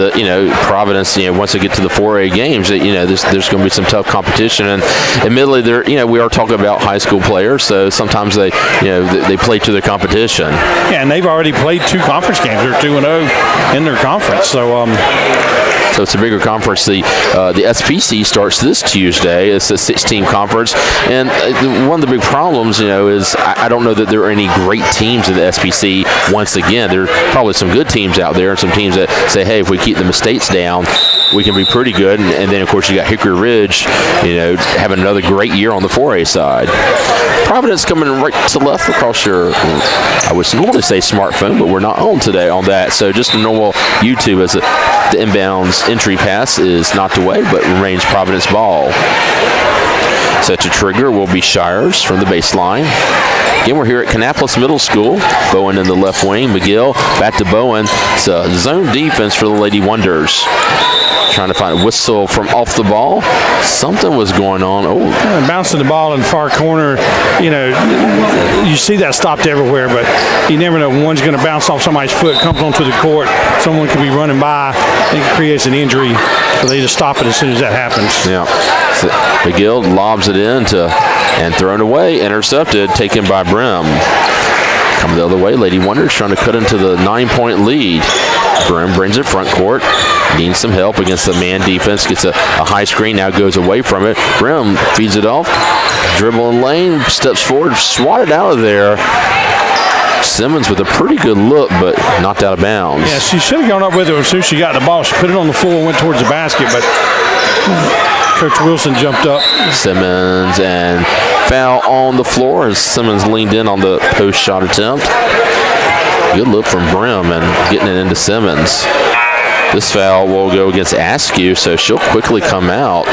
Providence, once they get to the 4A games, there's going to be some tough competition, and admittedly, we are talking about high school players, so sometimes they play to their competition. Yeah, and they've already played 2 conference games. They're 2-0 in their conference, so. So it's a bigger conference. The SPC starts this Tuesday. It's a 6-team conference, and one of the big problems, is I don't know that there are any great teams in the SPC. Once again, there are probably some good teams out there, and some teams that say, hey, if we keep the mistakes down, we can be pretty good. And then, of course, you got Hickory Ridge, having another great year on the 4A side. Providence coming right to left across your, I would normally say smartphone, but we're not on today on that. So just a normal YouTube as the inbounds entry pass is knocked away, but remains Providence ball. Set to trigger will be Shires from the baseline. Again, we're here at Kannapolis Middle School. Bowen in the left wing. McGill back to Bowen. It's a zone defense for the Lady Wonders. Trying to find a whistle from off the ball. Something was going on. Bouncing the ball in the far corner. You see that stopped everywhere, but you never know. One's going to bounce off somebody's foot, comes onto the court. Someone could be running by. It creates an injury, so they just stop it as soon as that happens. Yeah. So McGill lobs it in and thrown away. Intercepted, taken by Brim. Coming the other way, Lady Wonders trying to cut into the 9-point lead. Brim brings it front court. Needs some help against the man defense. Gets a high screen, now goes away from it. Brim feeds it off. Dribbling lane, steps forward, swatted out of there. Simmons with a pretty good look, but knocked out of bounds. Yeah, she should have gone up with it as soon as she got the ball. She put it on the floor and went towards the basket, but Coach Wilson jumped up. Simmons and foul on the floor as Simmons leaned in on the post shot attempt. Good look from Brim and getting it into Simmons. This foul will go against Askew, so she'll quickly come out.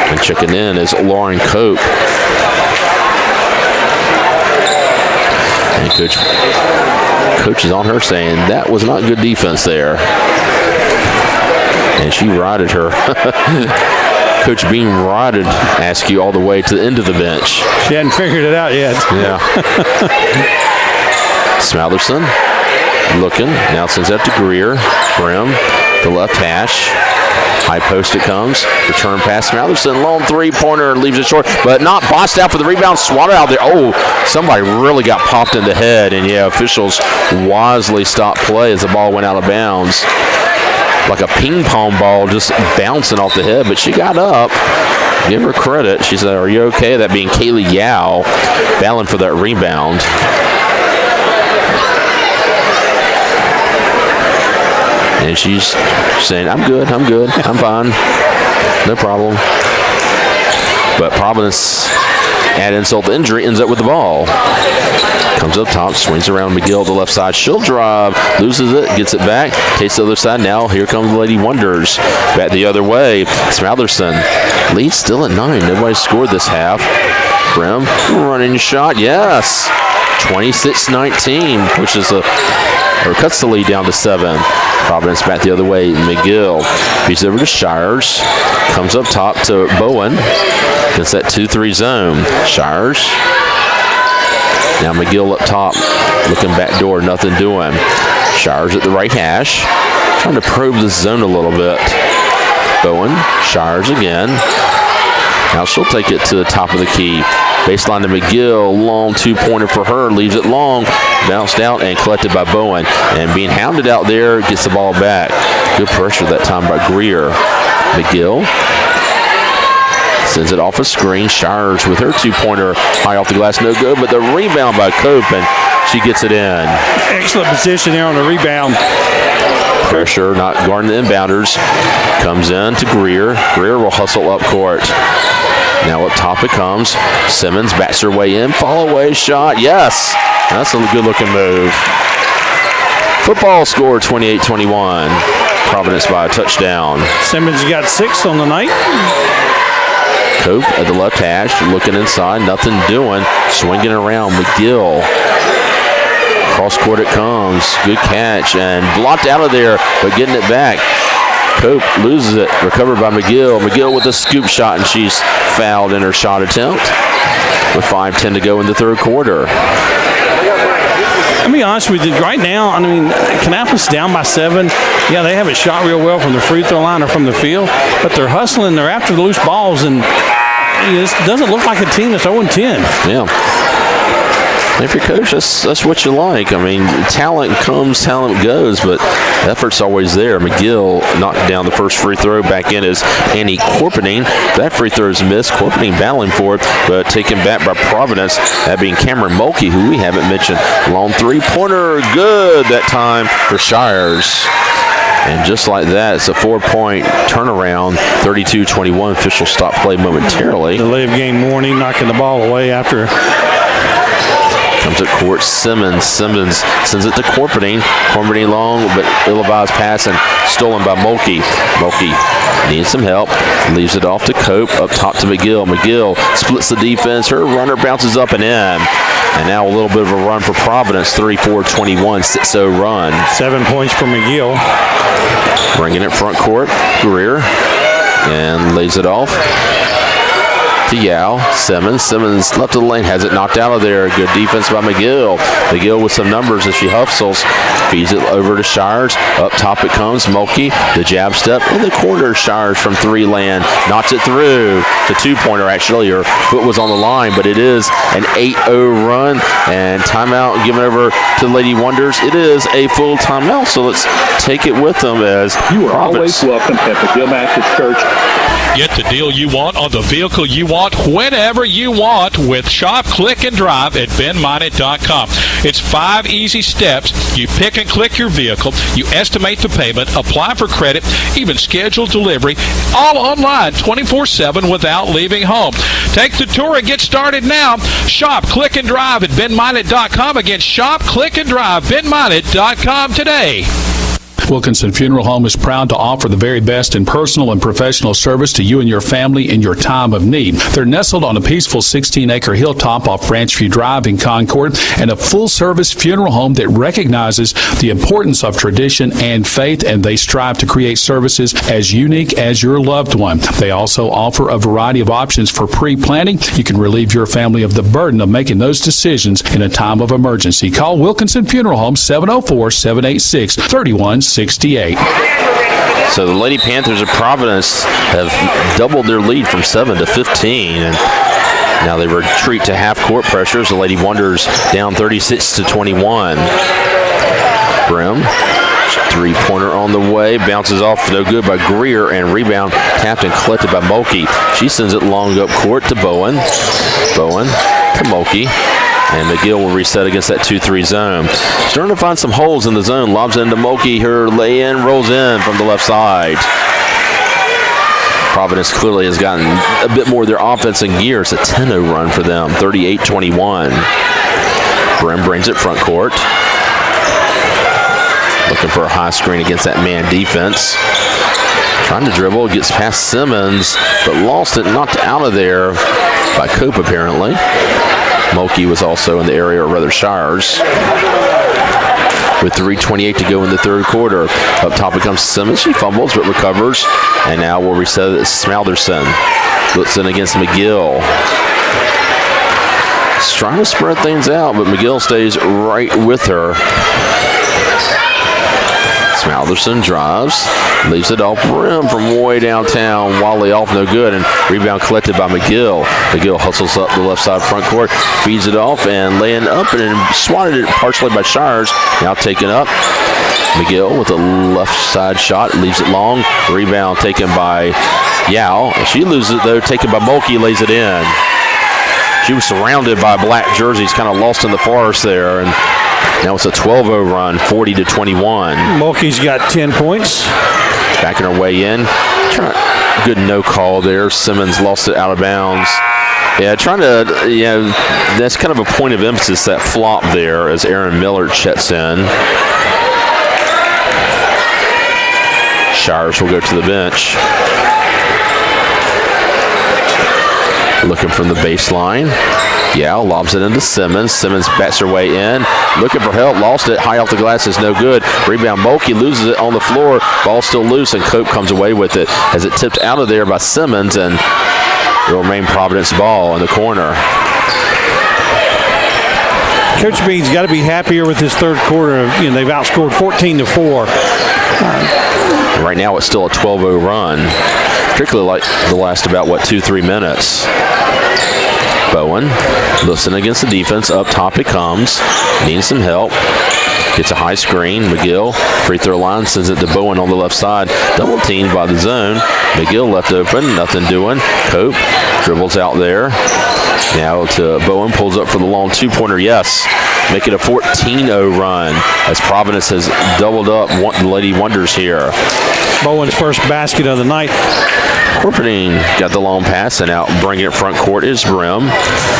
And checking in is Lauren Cope. And coach is on her saying that was not good defense there. And she rided her. Coach Bean rided Askew all the way to the end of the bench. She hadn't figured it out yet. Yeah. Smatherson looking. Now sends that to Greer. Brim, the left hash. High post it comes. Return pass. Smatherson, lone 3-pointer, leaves it short, but not bossed out for the rebound. Swatted out there. Oh, somebody really got popped in the head. And yeah, officials wisely stopped play as the ball went out of bounds. Like a ping pong ball just bouncing off the head, but she got up. Give her credit. She said, "Are you okay?" That being Kaylee Yao battling for that rebound. And she's saying, I'm good, I'm fine, no problem. But Providence, add insult to injury, ends up with the ball. Comes up top, swings around McGill to the left side. She'll drive, loses it, gets it back, takes the other side. Now here come the Lady Wonders. Back the other way. Smatherson leads still at 9. Nobody scored this half. Brim, running shot, yes. 26-19, which is a or cuts the lead down to 7. Providence back the other way. McGill feeds over to Shires. Comes up top to Bowen. Gets that 2-3 zone. Shires. Now McGill up top. Looking back door. Nothing doing. Shires at the right hash. Trying to probe this zone a little bit. Bowen. Shires again. Now she'll take it to the top of the key. Baseline to McGill, long 2-pointer for her, leaves it long, bounced out and collected by Bowen. And being hounded out there, gets the ball back. Good pressure that time by Greer. McGill sends it off a screen. Shires with her 2-pointer, high off the glass, no good, but the rebound by Cope, and she gets it in. Excellent position there on the rebound. Pressure, not guarding the inbounders. Comes in to Greer. Greer will hustle up court. Now up top it comes. Simmons backs her way in. Follow away shot. Yes. That's a good looking move. Football score 28-21. Providence by a touchdown. Simmons got 6 on the night. Cope at the left hash. Looking inside. Nothing doing. Swinging around. McGill. Cross court it comes. Good catch. And blocked out of there, but getting it back. Cope loses it. Recovered by McGill. McGill with a scoop shot, and she's fouled in her shot attempt with 5:10 to go in the third quarter. I'll be honest with you. Right now, I mean, Kannapolis down by 7. Yeah, they haven't shot real well from the free throw line or from the field, but they're hustling. They're after the loose balls, and this doesn't look like a team that's 0-10. Yeah. If you're coach, that's what you like. I mean, talent comes, talent goes, but effort's always there. McGill knocked down the first free throw. Back in is Annie Corpening. That free throw is missed. Corpening battling for it, but taken back by Providence. That being Cameron Mulkey, who we haven't mentioned. Long 3-pointer, good that time for Shires. And just like that, it's a 4-point turnaround. 32-21. Official stop play momentarily. Delay of game warning, knocking the ball away after. Comes at court, Simmons. Simmons sends it to Corpening. Corpening long, but ill-advised pass and stolen by Mulkey. Mulkey needs some help. Leaves it off to Cope. Up top to McGill. McGill splits the defense. Her runner bounces up and in. And now a little bit of a run for Providence. 34-21, 6-0 run. 7 points for McGill. Bringing it front court. Greer. And lays it off to Yao. Simmons left of the lane, has it knocked out of there. Good defense by McGill. McGill with some numbers as she hustles. Feeds it over to Shires. Up top it comes. Mulkey, the jab step in the corner. Shires from 3 land. Knocks it through. The 2-pointer actually. Her foot was on the line, but it is an 8-0 run. And timeout given over to the Lady Wonders. It is a full timeout, so let's take it with them as you are Providence. always welcome at McGill Baptist Church. Get the deal you want on the vehicle you want whenever you want with Shop, Click, and Drive at BenMinot.com. It's 5 easy steps. You pick and click your vehicle. You estimate the payment, apply for credit, even schedule delivery, all online 24/7 without leaving home. Take the tour and get started now. Shop, Click, and Drive at BenMinot.com. Again, Shop, Click, and Drive, BenMinot.com today. Wilkinson Funeral Home is proud to offer the very best in personal and professional service to you and your family in your time of need. They're nestled on a peaceful 16-acre hilltop off Branchview Drive in Concord, and a full-service funeral home that recognizes the importance of tradition and faith, and they strive to create services as unique as your loved one. They also offer a variety of options for pre-planning. You can relieve your family of the burden of making those decisions in a time of emergency. Call Wilkinson Funeral Home 704-786-3168. So the Lady Panthers of Providence have doubled their lead from 7 to 15, and now they retreat to half-court pressures. The Lady Wonders down 36-21. Brim, 3-pointer on the way, bounces off, no good by Greer, and rebound tapped and collected by Mulkey. She sends it long up court to Bowen. Bowen to Mulkey. And McGill will reset against that 2-3 zone. Starting to find some holes in the zone. Lobs into Mulkey. Her lay-in rolls in from the left side. Providence clearly has gotten a bit more of their offense in gear. It's a 10-0 run for them, 38-21. Brim brings it front court. Looking for a high screen against that man defense. Trying to dribble, gets past Simmons, but lost it, knocked out of there by Cope apparently. Mulkey was also in the area, or rather Shires. with 3:28 to go in the third quarter. Up top it comes Simmons. She fumbles but recovers. And now we'll reset it. Smalderson looks in against McGill. She's trying to spread things out, but McGill stays right with her. Smalderson drives, leaves it off rim from way downtown. Wally off, no good, and rebound collected by McGill. McGill hustles up the left side front court, feeds it off, and laying up and swatted it partially by Shires. Now taken up. McGill with a left side shot, leaves it long. Rebound taken by Yao. She loses it though, taken by Mulkey, lays it in. She was surrounded by black jerseys, kind of lost in the forest there, and now it's a 12-0 run, 40-21. Mulkey's got 10 points. Backing her way in. Good no call there. Simmons lost it out of bounds. Yeah, that's kind of a point of emphasis, that flop there as Aaron Miller checks in. Shires will go to the bench. Looking from the baseline. Yao lobs it into Simmons. Simmons bats her way in. Looking for help. Lost it. High off the glass is no good. Rebound. Mulkey loses it on the floor. Ball still loose, and Cope comes away with it as it tipped out of there by Simmons, and it will remain Providence ball in the corner. Coach Bean's got to be happier with his third quarter. They've outscored 14-4. Right now it's still a 12-0 run, particularly like the last about, 2-3 minutes. Bowen, listen against the defense. Up top it comes. Needs some help. Gets a high screen. McGill, free throw line, sends it to Bowen on the left side. Double teamed by the zone. McGill left open, nothing doing. Cope dribbles out there. Now to Bowen, pulls up for the long two-pointer. Yes. Make it a 14-0 run as Providence has doubled up the Lady Wonders here. Bowen's first basket of the night. Corpening got the long pass, and out bringing it front court is Brim.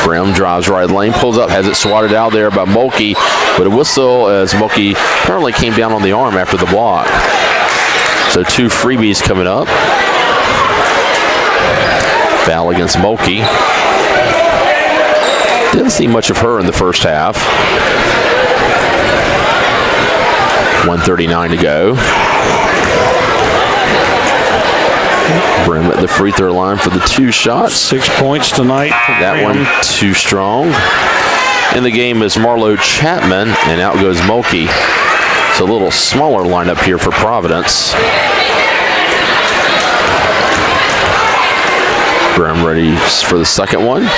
Brim drives right lane, pulls up, has it swatted out there by Mulkey, but a whistle as Mulkey apparently came down on the arm after the block. So 2 freebies coming up. Foul against Mulkey. Didn't see much of her in the first half. 1:39 to go. Brim at the free throw line for the 2 shots. 6 points tonight. That one too strong. In the game is Marlo Chapman, and out goes Mulkey. It's a little smaller lineup here for Providence. Brim ready for the second one.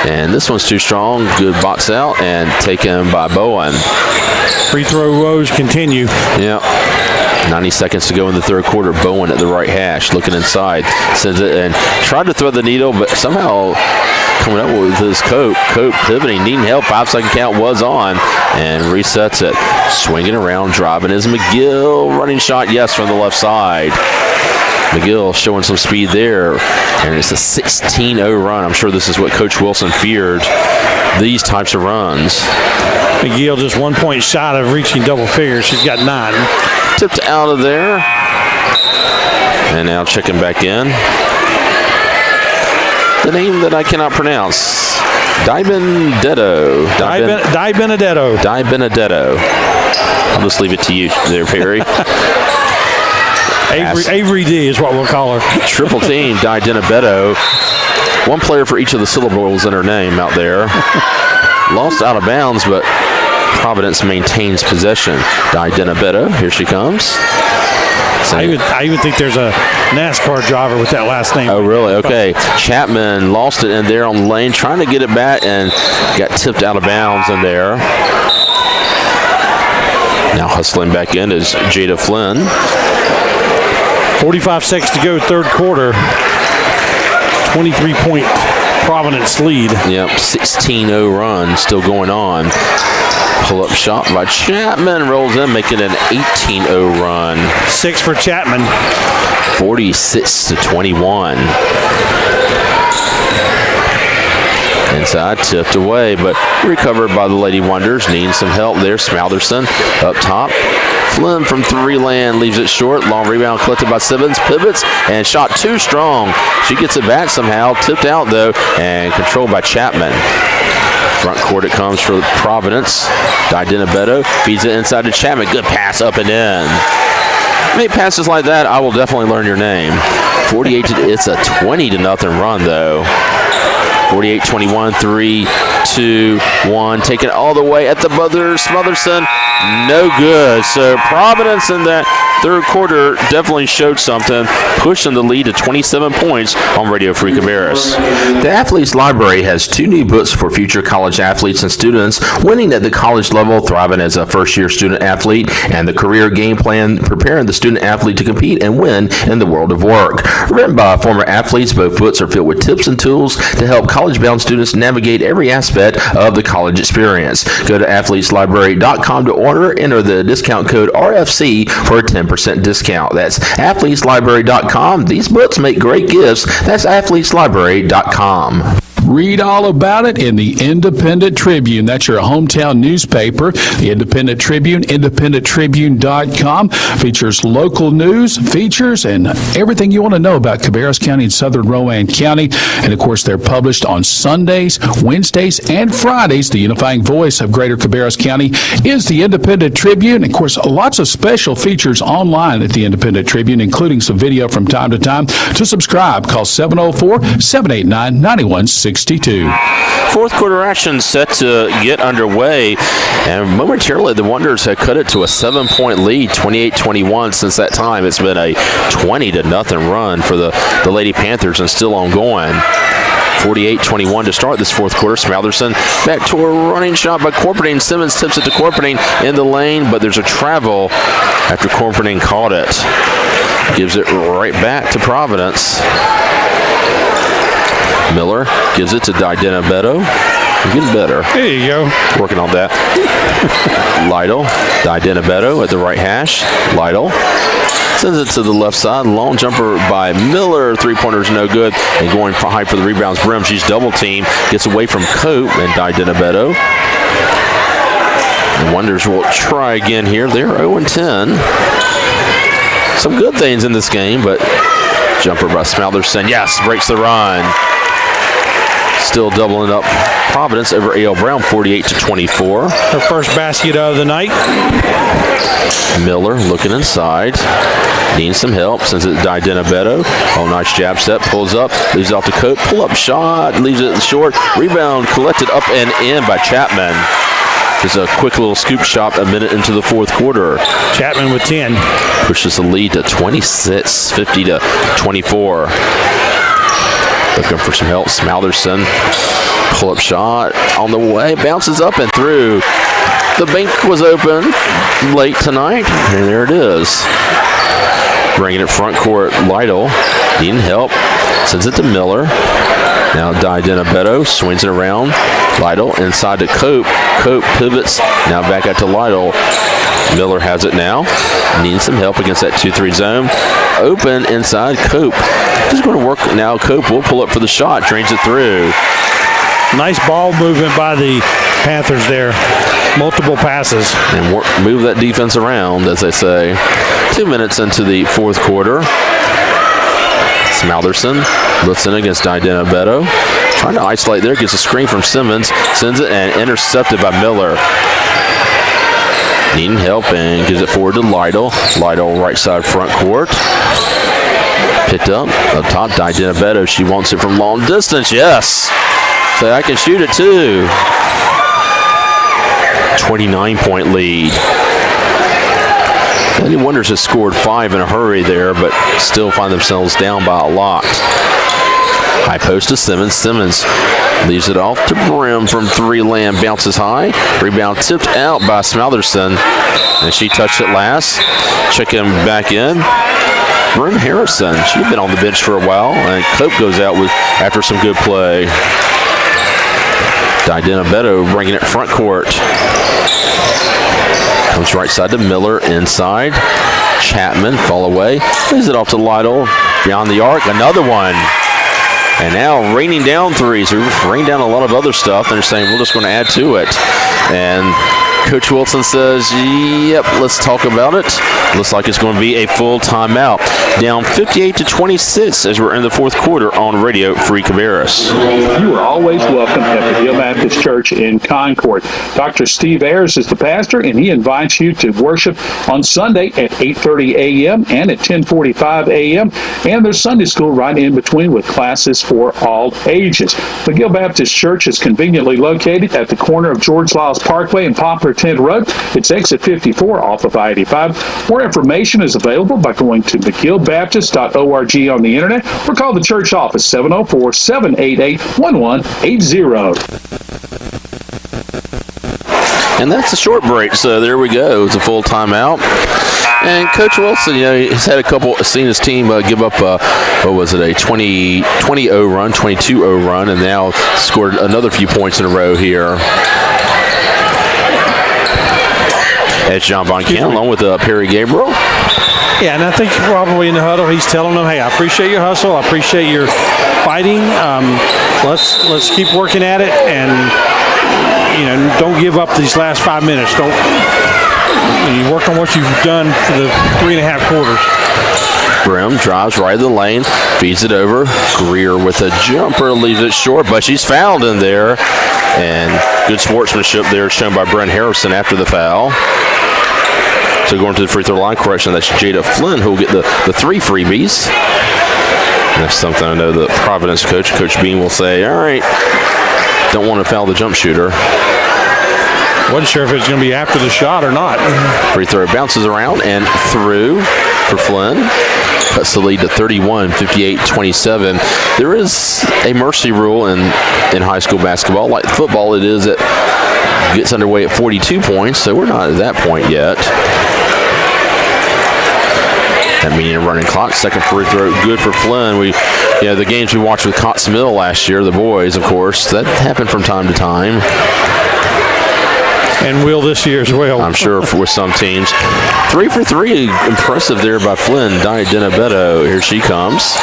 And this one's too strong. Good box out and taken by Bowen. Free throw woes continue. Yeah. 90 seconds to go in the third quarter. Bowen at the right hash, looking inside. Sends it and tried to thread the needle, but somehow coming up with his Cope. Cope pivoting, needing help. 5-second count was on and resets it. Swinging around, driving is McGill. Running shot, yes, from the left side. McGill showing some speed there, and it's a 16-0 run. I'm sure this is what Coach Wilson feared, these types of runs. McGill just 1 point shot of reaching double figures. She's got 9. Tipped out of there, and now checking back in. The name that I cannot pronounce. Di Benedetto. Di Benedetto. I'll just leave it to you there, Perry. Avery D is what we'll call her. Triple team, Di Benedetto. 1 player for each of the syllables in her name out there. Lost out of bounds, but Providence maintains possession. Di Benedetto, here she comes. I even think there's a NASCAR driver with that last name. Oh, really? Okay. Chapman lost it in there on the lane, trying to get it back, and got tipped out of bounds in there. Now hustling back in is Jada Flynn. 45 seconds to go, third quarter. 23-point Providence lead. Yep, 16-0 run still going on. Pull-up shot by Chapman, rolls in, making an 18-0 run. 6 for Chapman. 46-21. Inside, tipped away, but recovered by the Lady Wonders. Needing some help there. Smalderson up top. Flynn from 3 land leaves it short. Long rebound collected by Simmons. Pivots and shot too strong. She gets it back somehow. Tipped out though and controlled by Chapman. Front court it comes for Providence. Beto feeds it inside to Chapman. Good pass up and in. Make passes like that, I will definitely learn your name. 48 it's a 20-0 run though. 48-21, 3, 2, 1. Take it all the way at the buzzer. Smotherson, no good. So Providence in that third quarter definitely showed something, pushing the lead to 27 points on Radio Free Cabarrus. The Athletes Library has 2 new books for future college athletes and students winning at the college level, thriving as a first-year student athlete, and the career game plan preparing the student athlete to compete and win in the world of work. Written by former athletes, both books are filled with tips and tools to help college-bound students navigate every aspect of the college experience. Go to athleteslibrary.com to order. Enter the discount code RFC for a 10% discount. That's athleteslibrary.com. These books make great gifts. That's athleteslibrary.com. Read all about it in the Independent Tribune. That's your hometown newspaper. The Independent Tribune, independenttribune.com, features local news, features, and everything you want to know about Cabarrus County and Southern Rowan County. And, of course, they're published on Sundays, Wednesdays, and Fridays. The unifying voice of Greater Cabarrus County is the Independent Tribune. Of course, lots of special features online at the Independent Tribune, including some video from time to time. To subscribe, call 704-789-9162. Fourth quarter action set to get underway, and momentarily the Wonders had cut it to a 7-point lead, 28-21. Since that time, it's been a 20-0 run for the Lady Panthers, and still ongoing. 48-21 to start this fourth quarter. Smoutherson back to a running shot by Corpening. Simmons tips it to Corpening in the lane, but there's a travel after Corpening caught it. Gives it right back to Providence. Miller gives it to Beto. Getting better. There you go. Working on that. Lytle, Beto at the right hash. Lytle sends it to the left side. Long jumper by Miller. Three-pointer's no good. And going high for the rebounds brim. She's double teamed. Gets away from Cope and Beto. The Wonders will try again here. They're 0-10. Some good things in this game, but jumper by Smoutherson. Yes, breaks the run. Still doubling up Providence over A.L. Brown, 48-24. Her first basket of the night. Miller looking inside. Needs some help. Sends it to Beto. Oh, nice jab step. Pulls up. Leaves it off to Cope. Pull-up shot. Leaves it short. Rebound collected up and in by Chapman. Just a quick little scoop shot a minute into the fourth quarter. Chapman with 10. Pushes the lead to 26, 50-24. Looking for some help. Smoutherson. Pull-up shot on the way. Bounces up and through. The bank was open late tonight. And there it is. Bringing it front court. Lytle needing help. Sends it to Miller. Now Beto swings it around. Lytle inside to Cope. Cope pivots. Now back out to Lytle. Miller has it now. Needs some help against that 2-3 zone. Open inside Cope. He's going to work now. Cope will pull up for the shot. Drains it through. Nice ball movement by the Panthers there. Multiple passes. And move that defense around, as they say. 2 minutes into the fourth quarter. Smoutherson looks in against Beto. Trying to isolate there. Gets a screen from Simmons. Sends it and intercepted by Miller. Needing help and gives it forward to Lytle. Lytle right side front court. Picked up top. Beto. She wants it from long distance. Yes. So I can shoot it too. 29-point lead. Lady Wonders has scored 5 in a hurry there, but still find themselves down by a lot. High post to Simmons. Simmons leaves it off to Brim from 3 land. Bounces high. Rebound tipped out by Smoutherson. And she touched it last. Check him back in. Brim Harrison. She's been on the bench for a while. And Cope goes out after some good play. Beto bringing it front court. Comes right side to Miller inside. Chapman fall away. Leaves it off to Lytle. Beyond the arc. Another one. And now raining down threes. We've rained down a lot of other stuff. And they're saying we're just going to add to it. And Coach Wilson says, yep, let's talk about it. Looks like it's going to be a full timeout. Down 58-26 as we're in the fourth quarter on Radio Free Cabarrus. You are always welcome at the Hill Baptist Church in Concord. Dr. Steve Ayers is the pastor, and he invites you to worship on Sunday at 8:30 a.m. and at 10:45 a.m. And there's Sunday school right in between with classes for all ages. The Hill Baptist Church is conveniently located at the corner of George Lyles Parkway and Poplar Tent Road. It's exit 54 off of I-85. More information is available by going to mcgillbaptist.org on the internet or call the church office 704-788-1180. And that's a short break, so there we go. It's a full timeout. And Coach Wilson, he's had seen his team give up, a 20-0 run, 22-0 run, and now scored another few points in a row here. That's John Von Cannon along with Perry Gabriel. Yeah, and I think probably in the huddle he's telling them, hey, I appreciate your hustle. I appreciate your fighting. Let's keep working at it, and don't give up these last 5 minutes. You work on what you've done for the 3.5 quarters. Brim drives right of the lane, feeds it over. Greer with a jumper, leaves it short, but she's fouled in there. And good sportsmanship there shown by Brent Harrison after the foul. So going to the free throw line, correction, that's Jada Flynn who will get the 3 freebies. And that's something I know the Providence coach, Coach Bean, will say, all right, don't want to foul the jump shooter. Wasn't sure if it was going to be after the shot or not. Free throw bounces around and through for Flynn. Cuts the lead to 31, 58-27. There is a mercy rule in high school basketball. Like football, it is, it gets underway at 42 points, so we're not at that point yet. That meaning a running clock. Second free throw, good for Flynn. The games we watched with Cots Mill last year, the boys, of course, that happened from time to time. And will this year as well. I'm sure with some teams. 3 for 3, impressive there by Flynn. Di Dinabetto, here she comes.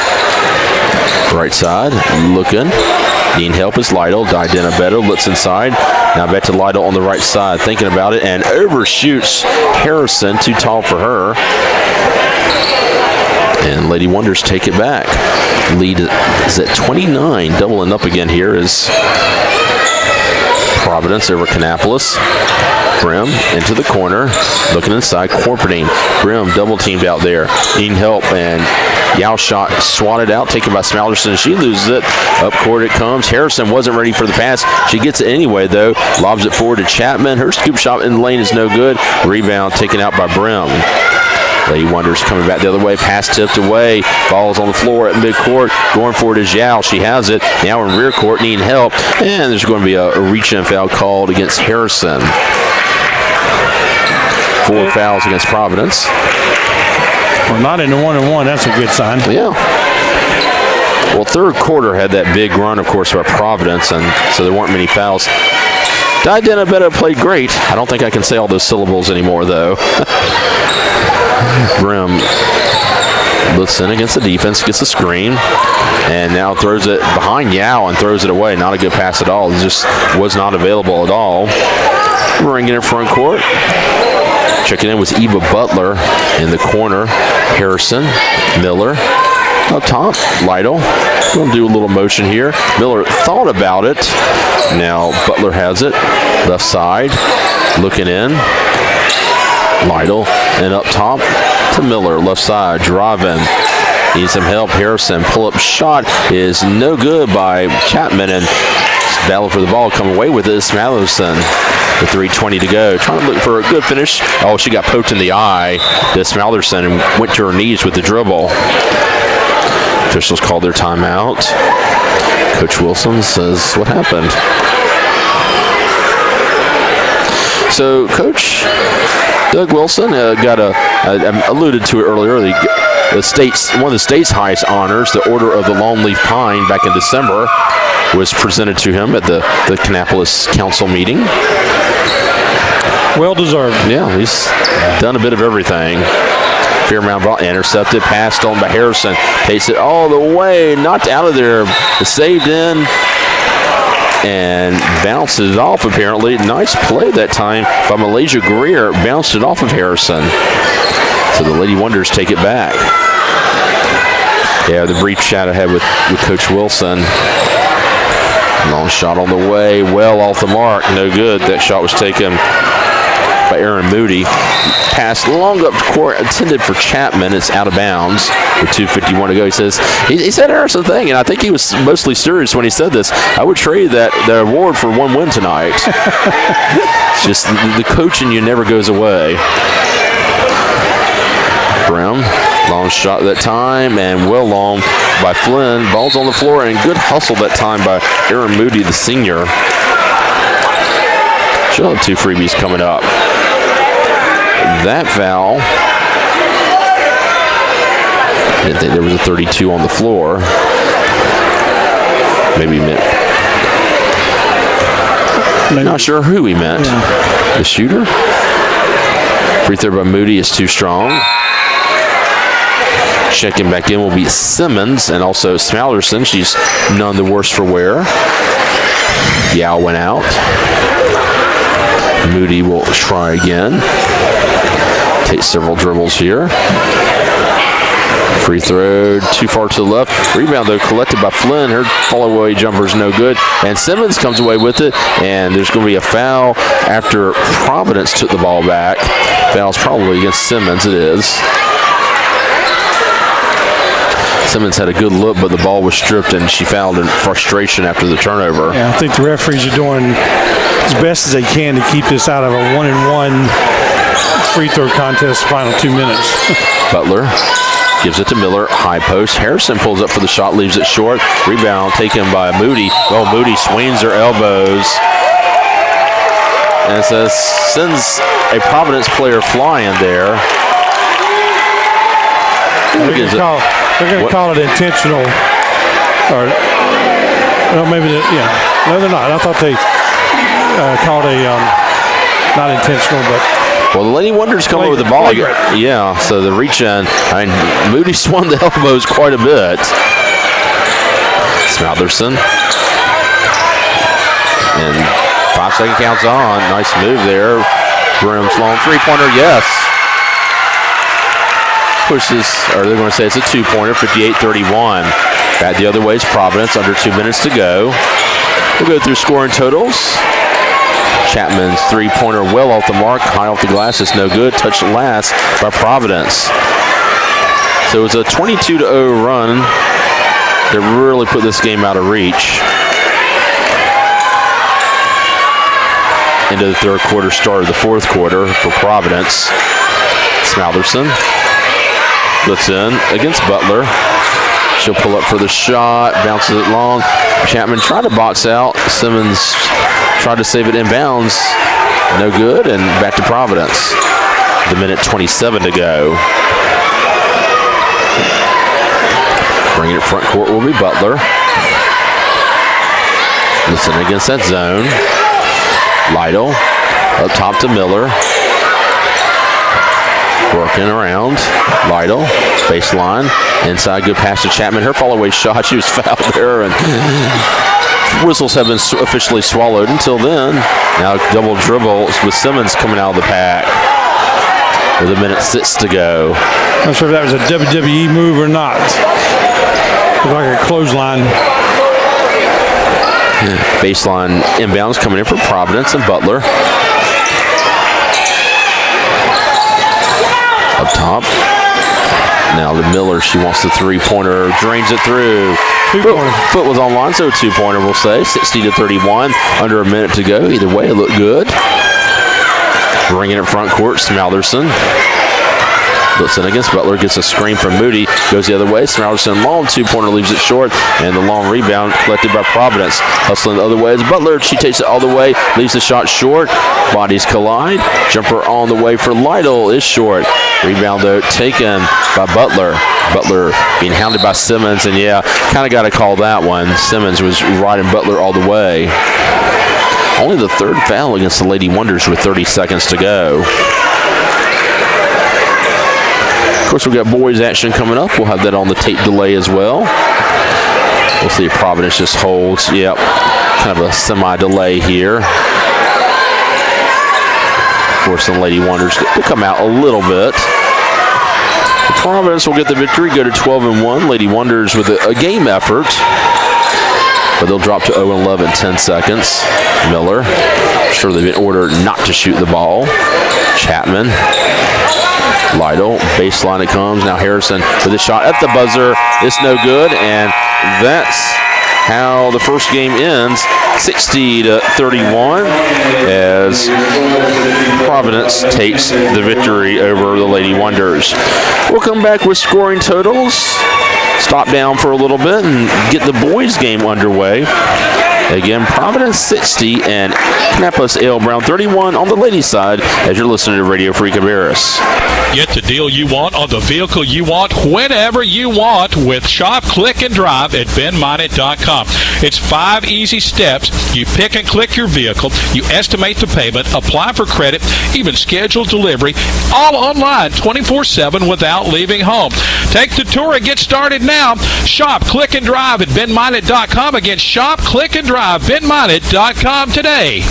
Right side, looking. Needing help is Lytle. Di Dinabetto looks inside. Now back to Lytle on the right side, thinking about it, and overshoots Harrison, too tall for her. And Lady Wonders take it back. Lead is at 29. Doubling up again here is Providence over Kannapolis. Brim into the corner, looking inside, Corpening. Brim double teamed out there, needing help, and Yao shot swatted out, taken by Smalderson. She loses it. Up court it comes. Harrison wasn't ready for the pass. She gets it anyway, though. Lobs it forward to Chapman. Her scoop shot in the lane is no good. Rebound taken out by Brim. Lady Wonders coming back the other way. Pass tipped away. Ball is on the floor at midcourt. Going for it is Yao. She has it. Now in rear court, needing help. And there's going to be a reach-in foul called against Harrison. 4 fouls against Providence. Well, not in the 1-on-1. That's a good sign. Yeah. Well, third quarter had that big run, of course, by Providence, and so there weren't many fouls. Di Dinabetto played great. I don't think I can say all those syllables anymore, though. Brim looks in against the defense, gets the screen, and now throws it behind Yao and throws it away. Not a good pass at all. It just was not available at all. Ringing in front court. Checking in was Eva Butler in the corner. Harrison, Miller. Up top, Lytle. Going to do a little motion here. Miller thought about it. Now Butler has it. Left side. Looking in. Lytle. And up top to Miller. Left side. Driving. Needs some help. Harrison. Pull-up shot is no good by Chapman. And battle for the ball. Come away with it. Smallerson. With 3:20 to go. Trying to look for a good finish. Oh, she got poked in the eye to Smallerson and went to her knees with the dribble. Officials called their timeout. Coach Wilson says, what happened? So Coach Doug Wilson got I alluded to it earlier, one of the state's highest honors, the Order of the Longleaf Pine, back in December, was presented to him at the Kannapolis Council meeting. Well deserved. Yeah, he's done a bit of everything. Fairmount ball intercepted, passed on by Harrison. Takes it all the way, knocked out of there, saved in, and bounces it off apparently. Nice play that time by Malaysia Greer. Bounced it off of Harrison. So the Lady Wonders take it back. Yeah, the brief chat I had with Coach Wilson. Long shot on the way, well off the mark, no good. That shot was taken by Aaron Moody. Pass long up court, intended for Chapman. It's out of bounds with 2:51 to go. He says, he said Harrison thing, and I think he was mostly serious when he said this. I would trade the award for one win tonight. It's just the coaching you never goes away. Brown, long shot that time, and well long by Flynn. Ball's on the floor, and good hustle that time by Aaron Moody, the senior. She'll have 2 freebies coming up. That foul, I didn't think there was a 32 on the floor. Maybe he meant. Not sure who he meant. Yeah. The shooter? Free throw by Moody is too strong. Checking back in will be Simmons and also Smallerson. She's none the worse for wear. Yao went out. Moody will try again. Take several dribbles here. Free throw too far to the left. Rebound though collected by Flynn. Her follow-away jumper is no good. And Simmons comes away with it. And there's going to be a foul after Providence took the ball back. Foul's probably against Simmons. It is. Simmons had a good look, but the ball was stripped, and she fouled in frustration after the turnover. Yeah, I think the referees are doing as best as they can to keep this out of a 1-and-1 free throw contest final 2 minutes. Butler gives it to Miller, high post. Harrison pulls up for the shot, leaves it short. Rebound taken by Moody. Oh, Moody swings her elbows. And it says, sends a Providence player flying there. They're going to call it intentional, or no, maybe no, they're not. I thought they called a not intentional, but well, the Lady Wonders come over the ball. Yeah, so the reach in. Moody swung the elbows quite a bit. Smallerson, and 5-second counts on. Nice move there. Broom's long 3-pointer. Yes. Pushes, or they're going to say it's a 2-pointer, 58-31. Back the other way is Providence, under 2 minutes to go. We'll go through scoring totals. Chapman's 3-pointer well off the mark, high off the glass, it's no good. Touched last by Providence. So it's a 22-0 run that really put this game out of reach. Into the third quarter, start of the fourth quarter for Providence. Smallerson looks in against Butler. She'll pull up for the shot, bounces it long. Chapman tried to box out. Simmons tried to save it inbounds. No good, and back to Providence. The minute 27 to go. Bringing it front court will be Butler. Listen against that zone. Lytle up top to Miller. Working around. Lytle, baseline. Inside, good pass to Chapman. Her follow-away shot, she was fouled there, and whistles have been officially swallowed until then. Now double dribble with Simmons coming out of the pack with a minute 6 to go. I'm not sure if that was a WWE move or not. Looks like a clothesline. Baseline inbounds coming in from Providence and Butler. Up top. Now the Miller, she wants the 3-pointer, drains it through. Foot was online, so 2-pointer we'll say. 60-31, under a minute to go. Either way, it looked good. Bringing it front court, Smallerson. Looks in against Butler, gets a screen from Moody, goes the other way. Smallerson long 2-pointer, leaves it short, and the long rebound collected by Providence. Hustling the other way is Butler. She takes it all the way, leaves the shot short. Bodies collide. Jumper on the way for Lytle is short. Rebound though taken by Butler. Butler being hounded by Simmons, and yeah, kind of got to call that one. Simmons was riding Butler all the way. Only the third foul against the Lady Wonders with 30 seconds to go. Of course, we've got boys action coming up. We'll have that on the tape delay as well. We'll see if Providence just holds. Yep, kind of a semi-delay here. Forcing Lady Wonders to come out a little bit. Providence will get the victory, go to 12-1. Lady Wonders with a game effort, but they'll drop to 0-11 in 10 seconds. Miller, I'm sure they've been ordered not to shoot the ball. Chapman, Lytle, baseline it comes. Now Harrison with a shot at the buzzer. It's no good, and that's how the first game ends, 60-31, as Providence takes the victory over the Lady Wonders. We'll come back with scoring totals, stop down for a little bit, and get the boys' game underway. Again, Providence 60 and Kannapolis A.L. Brown 31 on the ladies' side as you're listening to Radio Free Cabarrus. Get the deal you want on the vehicle you want whenever you want with Shop, Click, and Drive at BenMinot.com. It's 5 easy steps. You pick and click your vehicle, you estimate the payment, apply for credit, even schedule delivery, all online 24/7 without leaving home. Take the tour and get started now. Shop, Click, and Drive at BenMinot.com. Again, Shop, Click, and Drive, BenMinot.com today.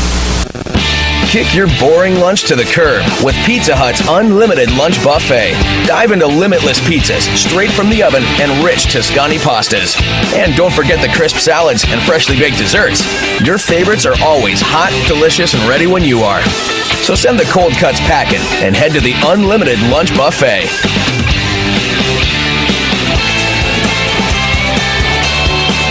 Kick your boring lunch to the curb with Pizza Hut's unlimited lunch buffet. Dive into limitless pizzas straight from the oven and rich Tuscany pastas. And don't forget the crisp salads and freshly baked desserts. Your favorites are always hot, delicious, and ready when you are. So send the cold cuts packing and head to the unlimited lunch buffet.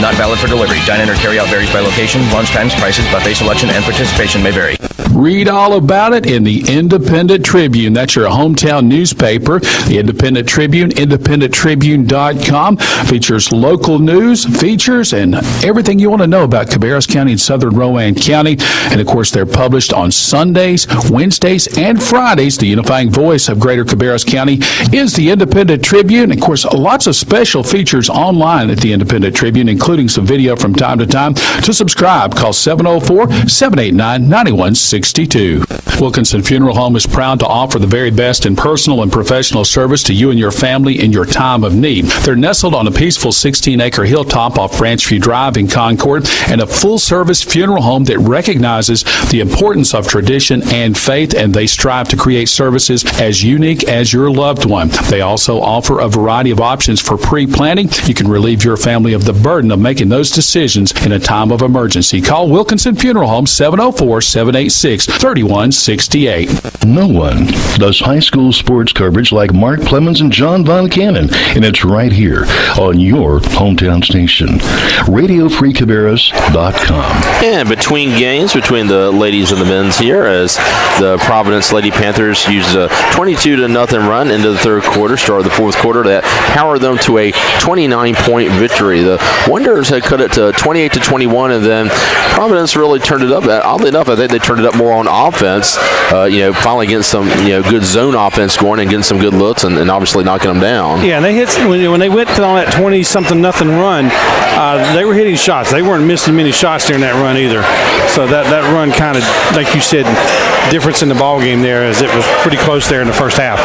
Not valid for delivery. Dine-in or carry-out varies by location. Lunch times, prices, buffet selection, and participation may vary. Read all about it in the Independent Tribune. That's your hometown newspaper. The Independent Tribune, independenttribune.com, features local news, features, and everything you want to know about Cabarrus County and Southern Rowan County. And, of course, they're published on Sundays, Wednesdays, and Fridays. The unifying voice of Greater Cabarrus County is the Independent Tribune. Of course, lots of special features online at the Independent Tribune, including some video from time to time. To subscribe, call 704-789-9162. Wilkinson Funeral Home is proud to offer the very best in personal and professional service to you and your family in your time of need. They're nestled on a peaceful 16-acre hilltop off Branchview Drive in Concord, and a full-service funeral home that recognizes the importance of tradition and faith, and they strive to create services as unique as your loved one. They also offer a variety of options for pre-planning. You can relieve your family of the burden of making those decisions in a time of emergency. Call Wilkinson Funeral Home 704-786-3168. No one does high school sports coverage like Mark Clemens and John Von Cannon, and it's right here on your hometown station, RadioFreeCabarrus.com. And between games, between the ladies and the men's here, as the Providence Lady Panthers used a 22-0 run into the third quarter, start of the fourth quarter, that powered them to a 29-point victory. The Wonders had cut it to 28-21, and then Providence really turned it up. Oddly enough, I think they turned it up more on offense. Finally getting some good zone offense going and getting some good looks, and obviously knocking them down. Yeah, and they hit when they went on that 20-something nothing run. They were hitting shots. They weren't missing many shots during that run either. So that run kind of, like you said, difference in the ball game there, as it was pretty close there in the first half.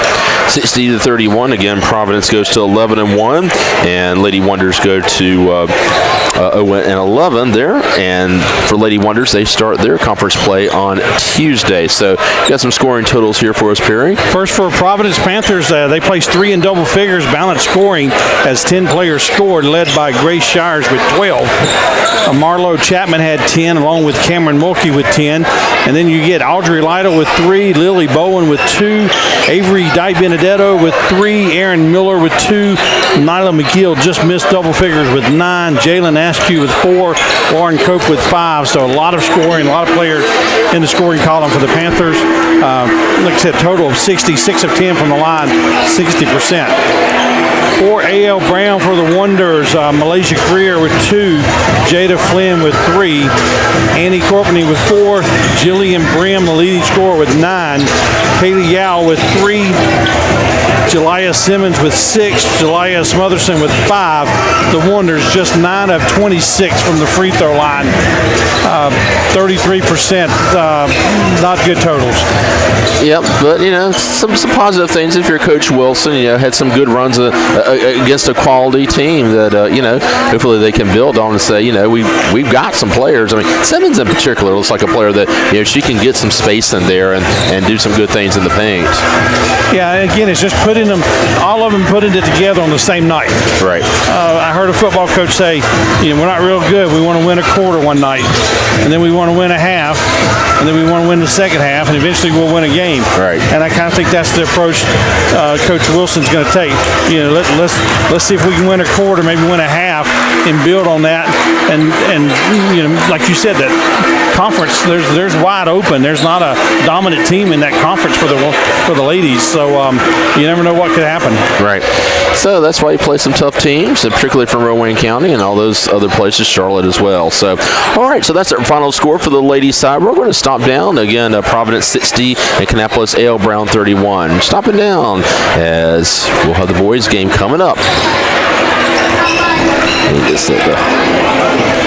60-31. Again, Providence goes to 11-1, and Lady Wonders go to 0-11 there. And for Lady Wonders, they start their conference play on Tuesday. So got some scoring totals here for us, Perry. First for Providence Panthers, they placed 3 in double figures, balanced scoring as 10 players scored, led by Grace Shires with 12. Marlo Chapman had 10, along with Cameron Mulkey with 10. And then you get Audrey Lytle with 3, Lily Bowen with 2, Avery Di Benedetto with 3, Aaron Miller with 2, Nyla McGill just missed double figures with 9, Jalen Askew with 4, Lauren Cope with 5. So a lot of scoring, a lot of players in the scoring column for the Panthers. Like I said, total of 60, 6 of 10 from the line, 60%. For A.L. Brown for the Wonders, Malaysia Greer with 2, Jada Flynn with 3, Annie Corpany with 4, Jillian Brim, the leading scorer, with 9, Kaylee Yao with 3, Jelia Simmons with 6, Jelia Smotherson with 5. The Wonders just 9 of 26 from the free throw line, 33%. Not good totals. Yep, but some positive things. If you're Coach Wilson, had some good runs against a quality team that hopefully they can build on and say, we've got some players. I mean, Simmons in particular looks like a player that she can get some space in there and do some good things in the paint. Yeah, again, it's just all of them putting it together on the same night. Right. I heard a football coach say, we're not real good. We want to win a quarter one night, and then we want to win a half, and then we want to win the second half, and eventually we'll win a game. Right. And I kind of think that's the approach Coach Wilson's going to take. Let's see if we can win a quarter, maybe win a half, and build on that. And like you said, that conference there's wide open. There's not a dominant team in that conference for the ladies. So you never know what could happen. Right. So that's why you play some tough teams, and particularly from Rowan County and all those other places, Charlotte as well. So, all right. So that's our final score for the ladies' side. We're going to stop down again. Providence 60 and Kannapolis A.L. Brown 31. Stopping down as we'll have the boys' game coming up. Let me just set the